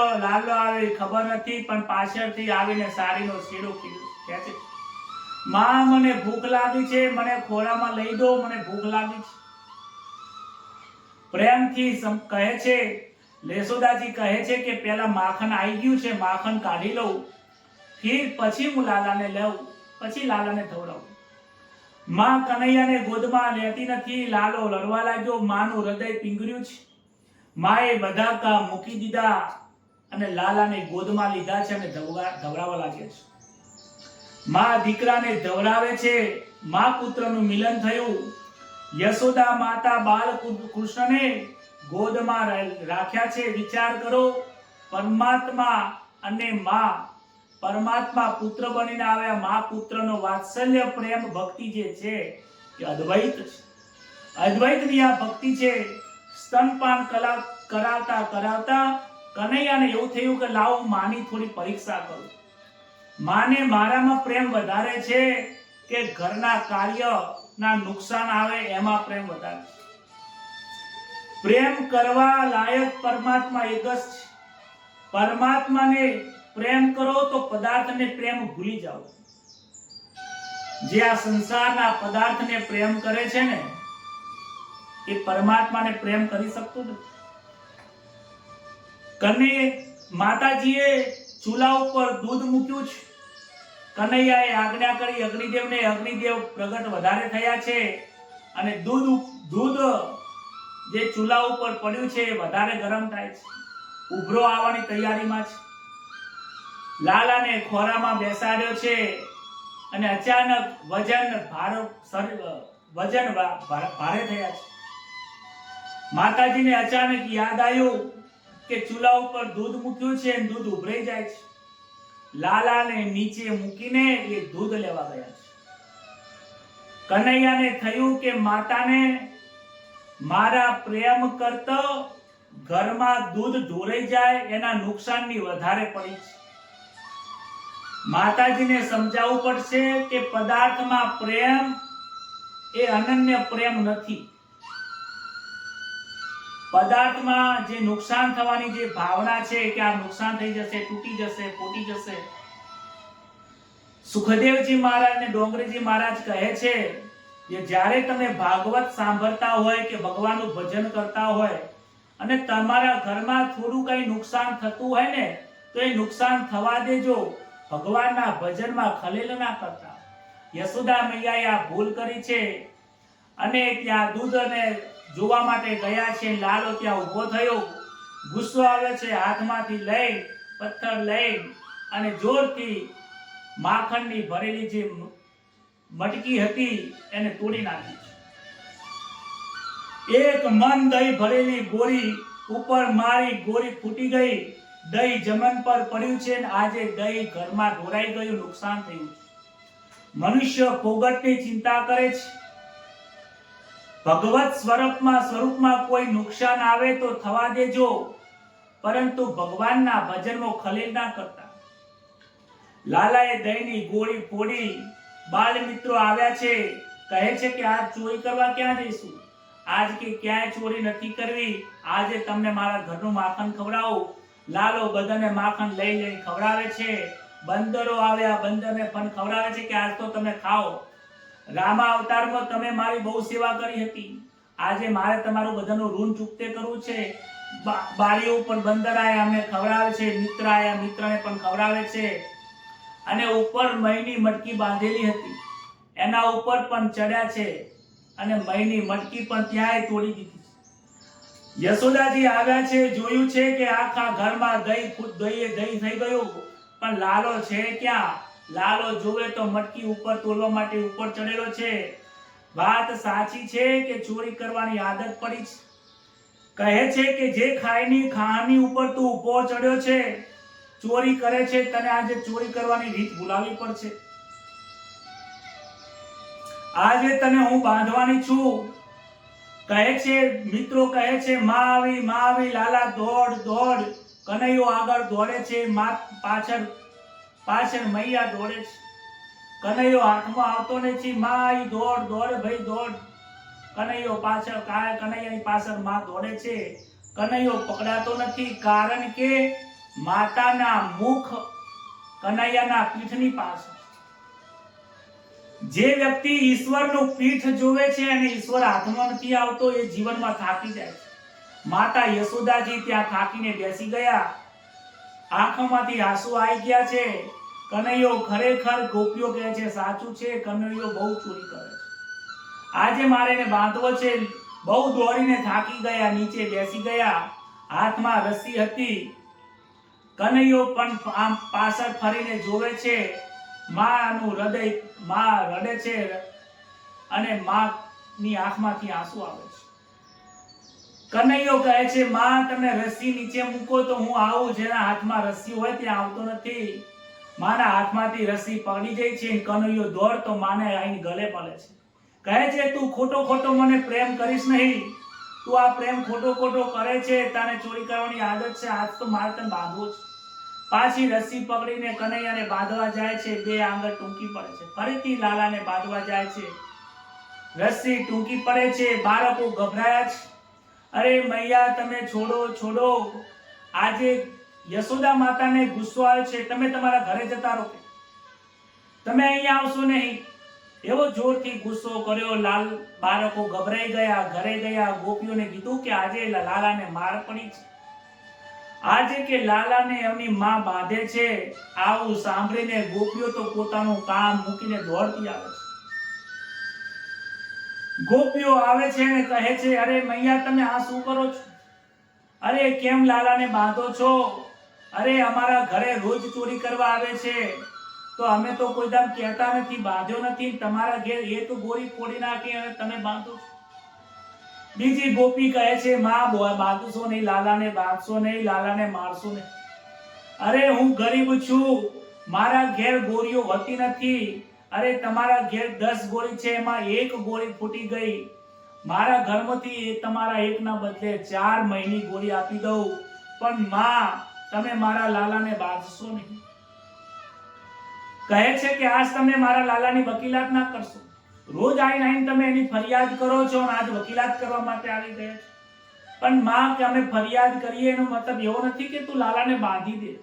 આવે ખબર નથી, પણ પાછળથી આવીને સાડીનો શેડો કહે છે માં મને ભૂખ લાગી છે, મને ખોળામાં લઈ દો, મને ભૂખ લાગી છે. પ્રેમથી કહે છે. યશોદાજી કહે છે કે પહેલા માખણ આવી ગયું છે, માખણ કાઢી લઉં, પછી હું લાલાને લઉં, પછી લાલાને ખવડાવું. માં કનૈયાને ગોદમાં લેતી નથી. લાલો લડવા લાગ્યો. માનું હૃદય પીંગળ્યું છે. માએ બધા કામ મૂકી દીધા અને લાલાને ગોદમાં લીધા છે અને ધવરાવા લાગ્યા છે. માં દીકરાને ધવરાવે છે. માં પુત્રનું મિલન થયું. યશોદા માતા બાલ કૃષ્ણને ગોદમાં રાખ્યા છે. વિચાર કરો, પરમાત્મા અને માં, પરમાત્મા પુત્ર બનીને આવ્યા. માં પુત્રનો વાત્સલ્ય પ્રેમ ભક્તિ જે છે એ અદ્વૈત છે. અદ્વૈતની આ ભક્તિ છે. સ્તનપાન કરાવતા કનૈયાને એવું થયું કે લાવો માની થોડી પરીક્ષા કરું. માને મારામાં પ્રેમ વધારે છે કે ઘરના કાર્યના નુકસાન આવે એમાં પ્રેમ વધારે છે. પ્રેમ કરવા લાયક પરમાત્મા એક જ છે. પરમાત્માને પ્રેમ કરો તો પદાર્થને પ્રેમ ભૂલી જાઓ. જે આ સંસારના પદાર્થને પ્રેમ કરે છે ને એ પરમાત્માને પ્રેમ કરી શકતો નથી. માતાજીએ ચૂલા ઉપર દૂધ મૂક્યું છે. કનૈયાએ આજ્ઞા કરી અગ્નિદેવને. અગ્નિદેવ પ્રગટ વધારે થયા છે અને દૂધ જે ચૂલા ઉપર પડ્યું છે એ વધારે ગરમ થાય છે. ઉભરો આવવાની તૈયારીમાં છે. લાલાને ખોરામાં બેસાડ્યો છે અને અચાનક વજન ભારે થયા છે. માતાજીને અચાનક યાદ આવ્યું કે ચૂલા ઉપર દૂધ મૂક્યું છે અને દૂધ ઉભરાઈ જાય છે. લાલાને નીચે મૂકીને એ દૂધ લેવા ગયા છે. કનૈયાને થયું કે માતાને મારા પ્રેમ કરતો ઘરમાં દૂધ ઢોરાઈ જાય એના નુકસાનની વધારે પડી છે. માતાજીને સમજાવવું પડશે કે પદાર્થમાં પ્રેમ એ અનન્ય પ્રેમ નથી. પદાર્થમાં જે નુકસાન થવાની જે ભાવના છે કે આ નુકસાન થઈ જશે, તૂટી જશે, ફૂટી જશે. સુખદેવજી મહારાજ ને ડોંગરીજી મહારાજ કહે છે કે જ્યારે તમે ભાગવત સાંભળતા હોય કે ભગવાનનું ભજન કરતા હોય અને તમારા ઘરમાં થોડું કઈ નુકસાન થતું હોય ને તો એ નુકસાન થવા દેજો. ભગવાનના ભજનમાં ખલેલ ના કરતા. યશોદા મૈયાએ આ ભૂલ કરી છે અને ત્યાં દૂધને જોવા માટે ગયા છે. લાલો ત્યાં ઊભો થયો. ગુસ્સો આવે છે. હાથમાંથી લઈ પથ્થર લઈ અને જોરથી માખણની ભરેલી જે મટકી હતી એને તોડી નાખી છે. એક મન દહીં ભરેલી ગોળી ઉપર મારી ગોળી ફૂટી ગઈ, દહીં જમીન પર પડ્યું છે ને આજે દહીં ઘરમાં ઢોરાઈ ગયું, નુકસાન થયું. મનુષ્ય ફોગટની ચિંતા કરે છે. ભગવત સ્વરૂપમાં કોઈ નુકસાન આવે તો થવા દેજો, પરંતુ ભગવાનના ભજનમાં ખલેલ ના કરતા. લાલાએ દહીંની ગોળી ફોડી. બાળ મિત્રો આવ્યા છે, કહે છે કે આજ ચોરી કરવા ક્યાં જઈશું? આજ કે ક્યાંય ચોરી નથી કરવી, આજે તમને મારા ઘરનું માખણ ખવડાવું. લાલો બધાને માખણ લઈ લઈને ખવડાવે છે. બંદરો આવ્યા, બંદરને પણ ખવડાવે છે કે આજ તો તમે ખાઓ. રામા અવતારમાં તમે મારી બહુ સેવા કરી હતી, આજે મારે તમારું બધાનું ઋણ ચૂકતે કરવું છે. બારીઓ ઉપર બંદર આયા, અમને ખવડાવે છે. મિત્ર આયા, મિત્રને પણ ખવડાવે છે. અને ઉપર મહીની મટકી બાંધેલી હતી, એના ઉપર પણ ચડ્યા છે અને મહીની મટકી પણ ત્યાંય તોડી દીધી. યશોદાજી આવ્યા છે, જોયું છે કે આખા ઘરમાં દહીં થઈ ગયું, પણ લાલો છે ક્યાં? લાલો જોવે તો મટકી ઉપર તોડવા માટે ઉપર ચડેલો છે. વાત સાચી છે કે ચોરી કરવાની આદત પડી છે. કહે છે કે જે ખાની ઉપર તું ઉભો ચડ્યો છે, ચોરી કરે છે, તને આજે ચોરી કરવાની રીત ભૂલાવી પડશે. આજે તને હું બાંધવાની છું. કહે છે, મિત્રો કહે છે, માં આવી. લાલા દોડ દોડ. કનૈયો આગળ દોડે છે, માં પાછળ મૈયા દોડે છે. કનૈયો હાથમાં આવતો નથી, માં દોડ ભાઈ દોડ. કનૈયો પાછળ કનૈયાની પાછળ માં દોડે છે. કનૈયો પકડાતો નથી, કારણ કે માતાના મુખ કનૈયાના પીઠની પાછળ. જે વ્યક્તિ ઈશ્વરનું પીઠ જોવે છે અને ઈશ્વર હાથમાં નથી આવતો, એ જીવનમાં થાકી જાય છે. માતા યશોદાજી ત્યાં થાકીને બેસી ગયા. આંખોમાંથી આંસુ આવી ગયા છે. કનૈયો ખરેખર ગોપીઓ કહે છે સાચું છે, કનૈયો બહુ ચોરી કરે છે. આજે મારે એને બાંધવો છે. બહુ દોડીને થાકી ગયા, નીચે બેસી ગયા. હાથમાં રસ્સી હતી. કનૈયો પણ આમ પાછળ ફરીને જોવે છે. માનું હૃદય, માં રડે છે અને માની આંખમાંથી આંસુ આવે છે. કનૈયો કહે છે, માં તમે રસ્સી નીચે મૂકો તો હું આવું. જેના હાથમાં રસ્સી હોય ત્યાં આવતો નથી. માના હાથમાંથી રસ્સી પડી જાય છે. કનૈયો દોડ તો માને આઈને ગળે પડે છે. કહે છે, તું ખોટો મને પ્રેમ કરીશ નહીં. તું આ પ્રેમ ખોટો કરે છે. તને ચોરી કરવાની આદત છે. આજ તો મારે તને બાંધવો છે. પાછી રસ્સી પકડીને કનૈયાને બાંધવા જાય છે. બે આંગળ ટૂંકી પડે છે. ફરીથી લાલાને બાંધવા જાય છે. રસ્સી ટૂંકી પડે છે. બાળકો ગભરાયા છે. અરે મૈયા તમે છોડો. આજે યશોદા માતાને ગુસ્સો આવે છે. તમે તમારા ઘરે જતા રહો, તમે અહીંયા આવશો નહીં. એવો જોરથી ગુસ્સો કર્યો. બાળકો ગભરાઈ ગયા, ઘરે ગયા. ગોપીઓને કીધું કે આજે લાલાને માર પડી છે. આજે કે લાલાને એમની માં બાંધે છે. આવું સાંભળીને ગોપીઓ તો પોતાનું કામ મૂકીને દોડતી આવે છે. ગોપીઓ આવે છે અને કહે છે, અરે મૈયા તમે આ શું કરો છો? અરે કેમ લાલાને બાંધો છો? અરે અમારા ઘરે રોજ ચોરી કરવા આવે છે, તો અમે તો કોઈ દામ કહેતા નથી, બાંધ્યો નથી. તમારા ઘેર એક ગોળી ફોડી નાખી અને તમે બાંધો છો. બીજી ગોપી કહે છે, માં બાંધશો નહીં, લાલાને બાંધશો નહીં, લાલાને મારશો નહીં. અરે હું ગરીબ છું, મારા ઘેર ગોળીઓ હોતી નથી. અરે તમારા ઘેર 10 ગોળી છે, એમાં એક ગોળી ફૂટી ગઈ. મારા ઘરમાંથી તમારા એકના બદલે 4 મહિની ગોળી આપી દઉં, પણ માં તમે મારા લાલાને બાંધશો નહીં. કહે છે કે આજ તમે મારા લાલાની વકીલાત ના કરશો. રોજ આવીને તમે એની ફરિયાદ કરો છો અને આજ વકીલાત કરવા માટે આવી ગયા છો. પણ માં કે અમે ફરિયાદ કરીએ એનો મતલબ એવો નથી કે તું લાલાને બાંધી દે.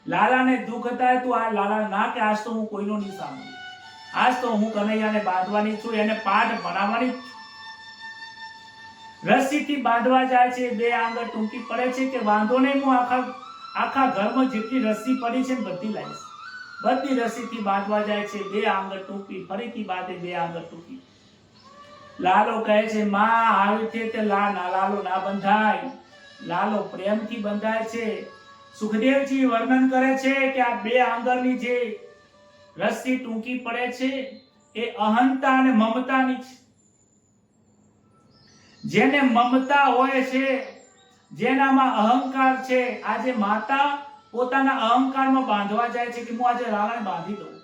લાલાને દુઃખ થાય તું આ લાલા ના કે આજ તો હું કોઈનો નહીં સાંભળું. આજ તો હું કનૈયાને બાંધવાની છું, એને પાઠ ભણાવવાની છું. રસ્સીથી બાંધવા જાય છે. બે આંગળ ટૂંકી પડે છે કે વાંધો નહીં, હું આખા ઘરમાં જેટલી રસ્સી પડી છે બધી લાવીશ. બધી રસ્સીથી બાંધવા જાય છે. બે આંગળ ટૂંકી, ફરીથી બાંધે, બે આંગળ ટૂંકી. લાલો કહે છે, માં આવી છે તે લાલો ના બંધાય. લાલો પ્રેમથી બંધાય છે. સુખદેવજી વર્ણન કરે છે કે આ બે આંગળની જે રસ્સી ટૂંકી પડે છે એ અહંતા અને મમતાની છે. જેને મમતા હોય છે, જેનામાં અહંકાર છે, આજે માતા પોતાના અહંકારમાં બાંધવા જાય છે કે હું આજે લાલાને બાંધી દઉં,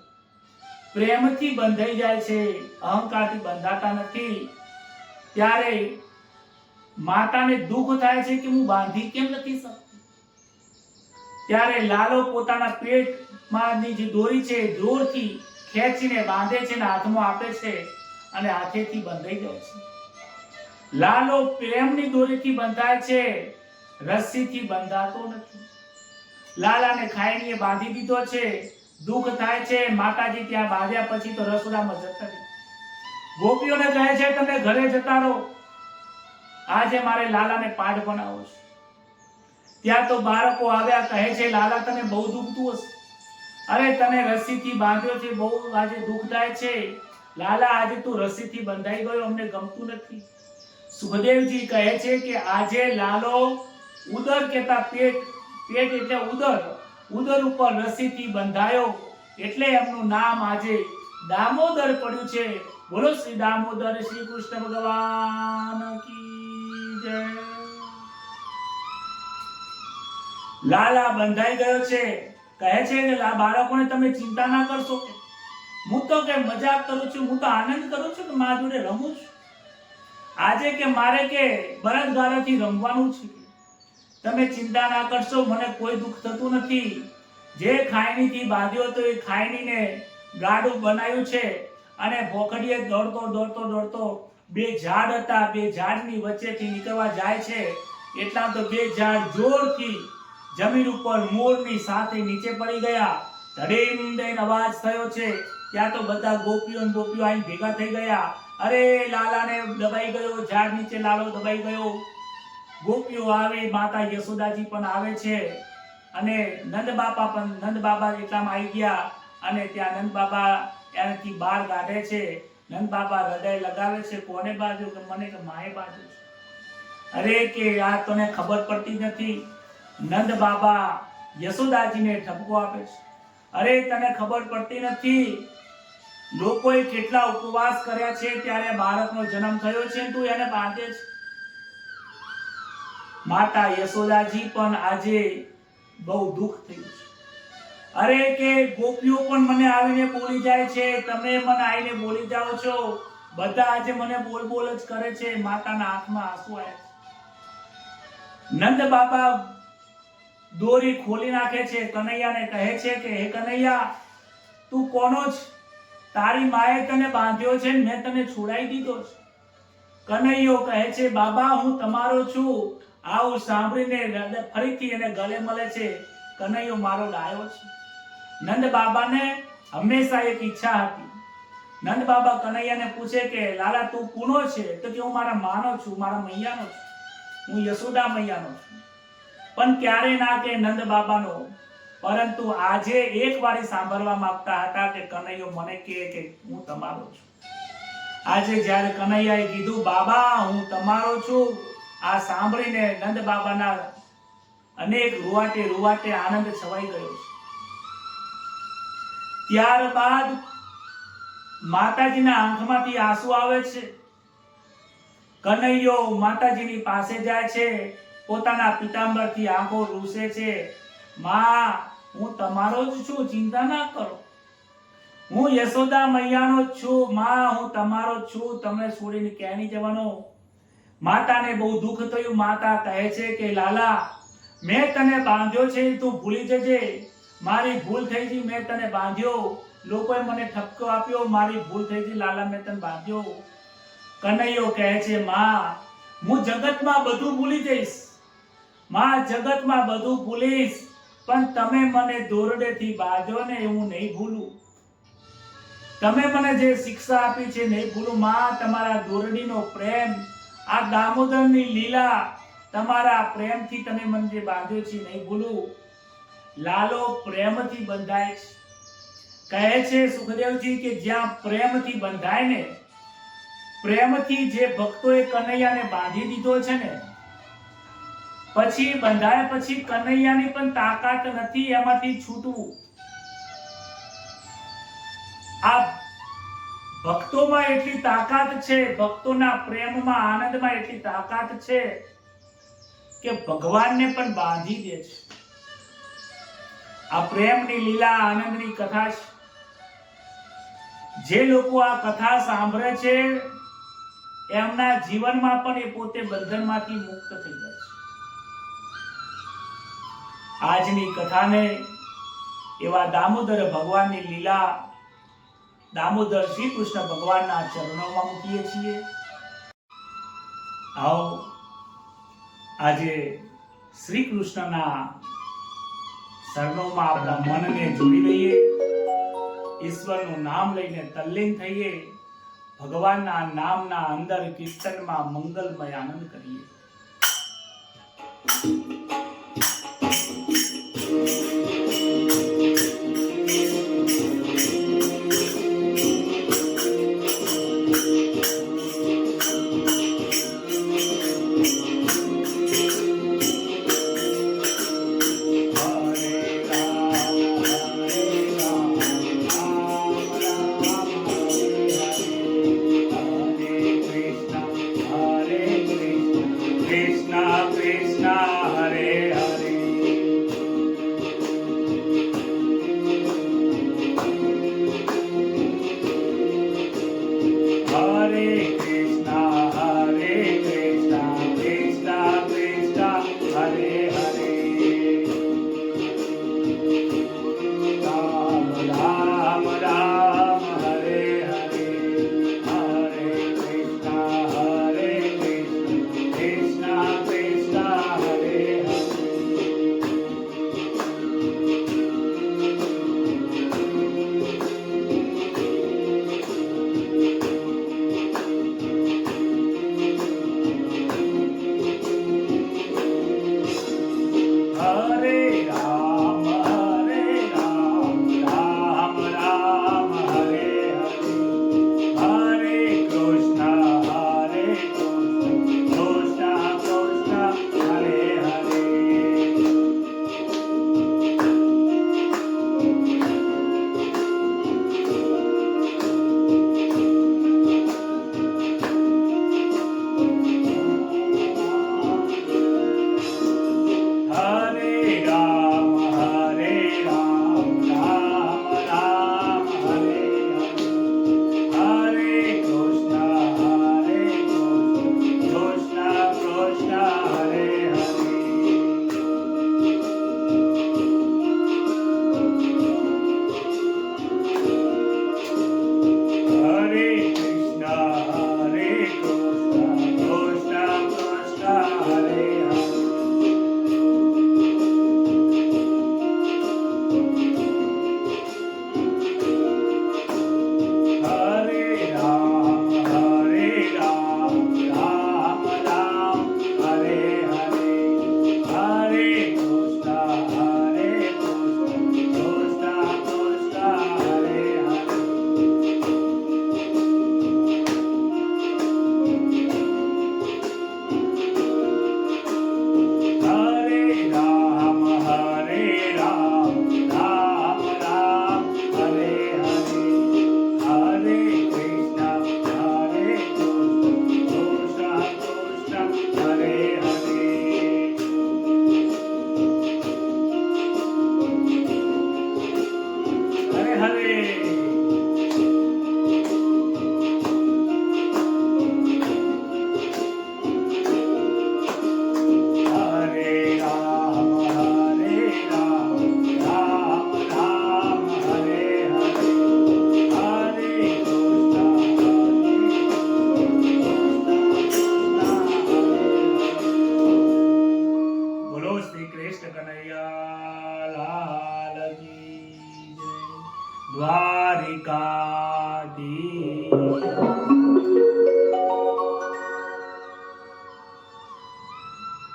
પ્રેમથી બંધાઈ જાય છે, અહંકારથી બંધાતા નથી. ત્યારે માતાને દુઃખ થાય છે કે હું બાંધી કેમ નથી શકતી. ત્યારે લાલો પોતાના પેટમાંની જે દોરી છે જોરથી ખેંચીને બાંધે છે અને હાથમાં આપે છે અને હાથેથી બંધાઈ જાય છે. લાલો પ્રેમની દોરીથી બંધાય છે, રસ્સીથી બંધાતો નથી. લાલાને ખાઈને બાંધી દીધો છે, દુઃખ થાય છે, માતાજી ત્યાં બાંધ્યા પછી તો રસોડામાં જતા રહે. ગોપીઓને કહે છે તમે ઘરે જતા રહો, આજે મારે લાલાને પાઠ બનાવો છે. ત્યાં તો બાળકો આવ્યા, કહે છે લાલા તને બહુ દુખતું હશે, અરે તને રસ્સીથી બાંધ્યો છે, બહુ આજે દુઃખ થાય છે. લાલા આજે તું રસ્સીથી બંધાઈ ગયો, અમને ગમતું નથી. સુખદેવજી કહે છે કે આજે લાલો ઉદર કેતા પેટ એટલે ઉદર ઉપર રસ્સીથી બંધાયો એટલે એમનું નામ આજે દામોદર પડ્યું છે. બોલો શ્રી દામોદર શ્રી કૃષ્ણ ભગવાન કી જય. લાલા બંધાઈ ગયો છે. કહે છે કે બાળકોને તમે ચિંતા ના કરશો, હું તો કે મજાક કરું છું, હું તો આનંદ કરું છું કે મારા જોડે રમું છું. આજે કે મારે કે બળદગાડાથી રમવાનું છે, તમે ચિંતા ના કરશો, મને કોઈ દુઃખ થતું નથી. જે ખાયણીથી બાંધ્યો હતો એ ખાયણીને ગાડું બનાવ્યું છે અને ભોખડીએ દોડતો બે ઝાડ હતા, બે ઝાડની વચ્ચેથી નીકળવા જાય છે. એટલા તો બે ઝાડ જોરથી જમીન ઉપર મોરની સાથે નીચે પડી ગયા. ધડીમ દઈને અવાજ થયો છે. ત્યાં તો બધા ગોપીઓ અહીં ભેગા થઈ ગયા. અરે લાલાને દબાઈ ગયો, ઝાડ નીચે લાલો દબાઈ ગયો. ગોપીઓ આવે, માતા યશોદાજી પણ આવે છે અને નંદ બાબા એટલામાં આવી ગયા અને ત્યાં નંદ બાબા એનાથી બહાર કાઢે છે. નંદ બાબા હૃદય લગાવે છે, કોને બાજુ? કે મને કે માએ બાજુ છે. અરે કે આ તને ખબર પડતી નથી. નંદ બાબા યશોદાજીને ઠપકો આપે છે, અરે તને ખબર પડતી નથી, લોકોએ કેટલા ઉપવાસ કર્યા છે ત્યારે બાળકનો જન્મ થયો છે, તું એને બાંધે છે. માતા યશોદાજી પણ આજે બહુ દુઃખ થયું છે. અરે કે ગોપીઓ પણ મને આવીને બોલી જાય છે, તમે મને આવીને બોલી જાઓ છો, બધા આજે મને બોલ જ કરે છે. માતાના આંખમાં આંસુ આવ્યા છે. નંદ બાબા દોરી ખોલી નાખે છે, કનૈયાને કહે છે કે હે કનૈયા, તું કોનો છે? તારી માએ તને બાંધ્યો છે, મેં તને છોડાઈ દીધો છે. કનૈયો કહે છે બાબા હું તમારો છું. આવું સાંભળીને ફરીથી એને ગલે મળે છે. કનૈયો મારો ડાયો છે. નંદ બાબાને હંમેશા એક ઈચ્છા હતી. નંદ બાબા કનૈયાને પૂછે કે લાલા તું કોનો છે? તો કે હું મારા માનો છું, મારા મૈયાનો છું, હું યશોદા મૈયાનો છું. પણ ક્યારે ના કે નંદ બાબાનો, પરંતુ આજે એક વારી સાંભળવા માંગતા હતા કે કનૈયો મને કહે કે હું તમારો છું. આજે જ્યારે કનૈયાએ કીધું બાબા હું તમારો છું, આ સાંભળીને નંદ બાબાના અનેક રૂવાટે આનંદ છવાઈ ગયો છે. ત્યારબાદ માતાજીના આંખમાંથી આંસુ આવે છે. કનૈયો માતાજીની પાસે જાય છે, પોતાના પિતાંબરથી આંખો રૂસે છે. માં હું તમારો જ છું, ચિંતા ના કરો, હું યશોદા મૈયાનો જ છું. માં હું તમારો જ છું, તમને છોડીને ક્યાંય નહીં જવાનો. માતાને બહુ દુઃખ થયું. માતા કહે છે કે લાલા મેં તને બાંધ્યો છે, તું ભૂલી જજે, મારી ભૂલ થઈ ગઈ, મેં તને બાંધ્યો, લોકોએ મને ઠપકો આપ્યો, મારી ભૂલ થઈ ગઈ લાલા, મેં તને બાંધ્યો. કનૈયો કહે છે માં હું જગતમાં બધું ભૂલી જઈશ, માં જગતમાં બધું ભૂલીશ, પણ તમે મને દોરડેથી બાંધ્યો ને એ હું નહીં ભૂલું. તમે મને જે શિક્ષા આપી છે નહીં ભૂલું. માં તમારા દોરડીનો પ્રેમ, આ દામોદરની લીલા, તમારા પ્રેમથી તમે મને જે બાંધ્યો છે નહીં ભૂલું. લાલો પ્રેમથી બંધાય છે. કહે છે સુખદેવજી કે જ્યાં પ્રેમથી બંધાય ને, પ્રેમથી જે ભક્તોએ કનૈયાને બાંધી દીધો છે ને, પછી બંધાય પછી કનૈયાની પણ તાકાત નથી એમાંથી છૂટવું. આ ભક્તોમાં એટલી તાકાત છે, ભક્તોના પ્રેમમાં, આનંદમાં એટલી તાકાત છે કે ભગવાનને પણ બાંધી દે છે. આ પ્રેમની લીલા, આનંદની કથા છે. જે લોકો આ કથા સાંભળે છે એમના જીવનમાં પણ એ પોતે બંધનમાંથી મુક્ત થઈ જાય છે. આજની કથાને એવા દામોદર ભગવાનની લીલા, દામોદર શ્રી કૃષ્ણ ભગવાનના ચરણોમાં મૂકીએ છીએ. આવો આજે શ્રી કૃષ્ણના ચરણોમાં આપણા મનને જોડી લઈએ, ઈશ્વરનું નામ લઈને તલ્લીન થઈએ, ભગવાનના નામના અંદર કીર્તનમાં મંગલમય આનંદ કરીએ.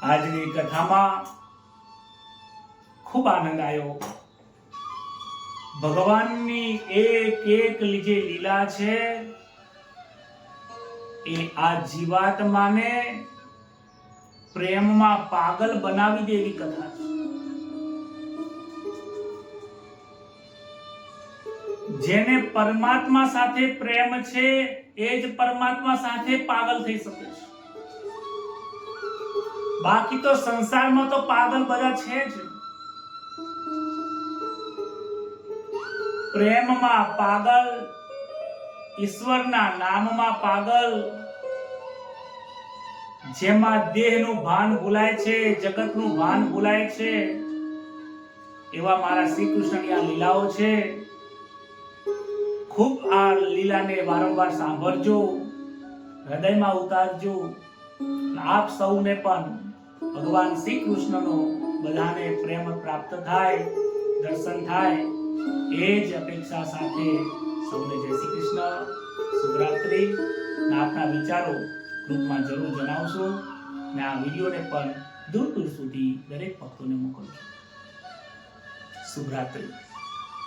આજની કથામાં ખૂબ આનંદ આવ્યો. ભગવાનની એક એક જે લીલા છે એ આ જીવાત્માને પ્રેમમાં પાગલ બનાવી દેવી કથા છે. જેને પરમાત્મા સાથે પ્રેમ છે એ જ પરમાત્મા સાથે પાગલ થઈ શકે છે. બાકી તો સંસારમાં તો પાગલ બધા છે જ. પ્રેમમાં પાગલ, ઈશ્વરના નામમાં પાગલ, જેમાં દેહનું ભાન ભૂલાય છે, જગતનું ભાન ભૂલાય છે, એવા મારા શ્રી કૃષ્ણની આ લીલાઓ છે. ખૂબ આ લીલાને વારંવાર સાંભળજો, હૃદયમાં ઉતારજો. આપ સૌને પણ ભગવાન શ્રી કૃષ્ણનો બધાને પ્રેમ પ્રાપ્ત થાય, દર્શન થાય, એ જ અપેક્ષા સાથે સૌને જય શ્રી કૃષ્ણ, શુભરાત્રિ. આપના વિચારો ગ્રુપમાં જરૂર જણાવશો અને આ વિડીયોને પણ દૂર દૂર સુધી દરેક ભક્તોને મોકલજો. શુભરાત્રિ.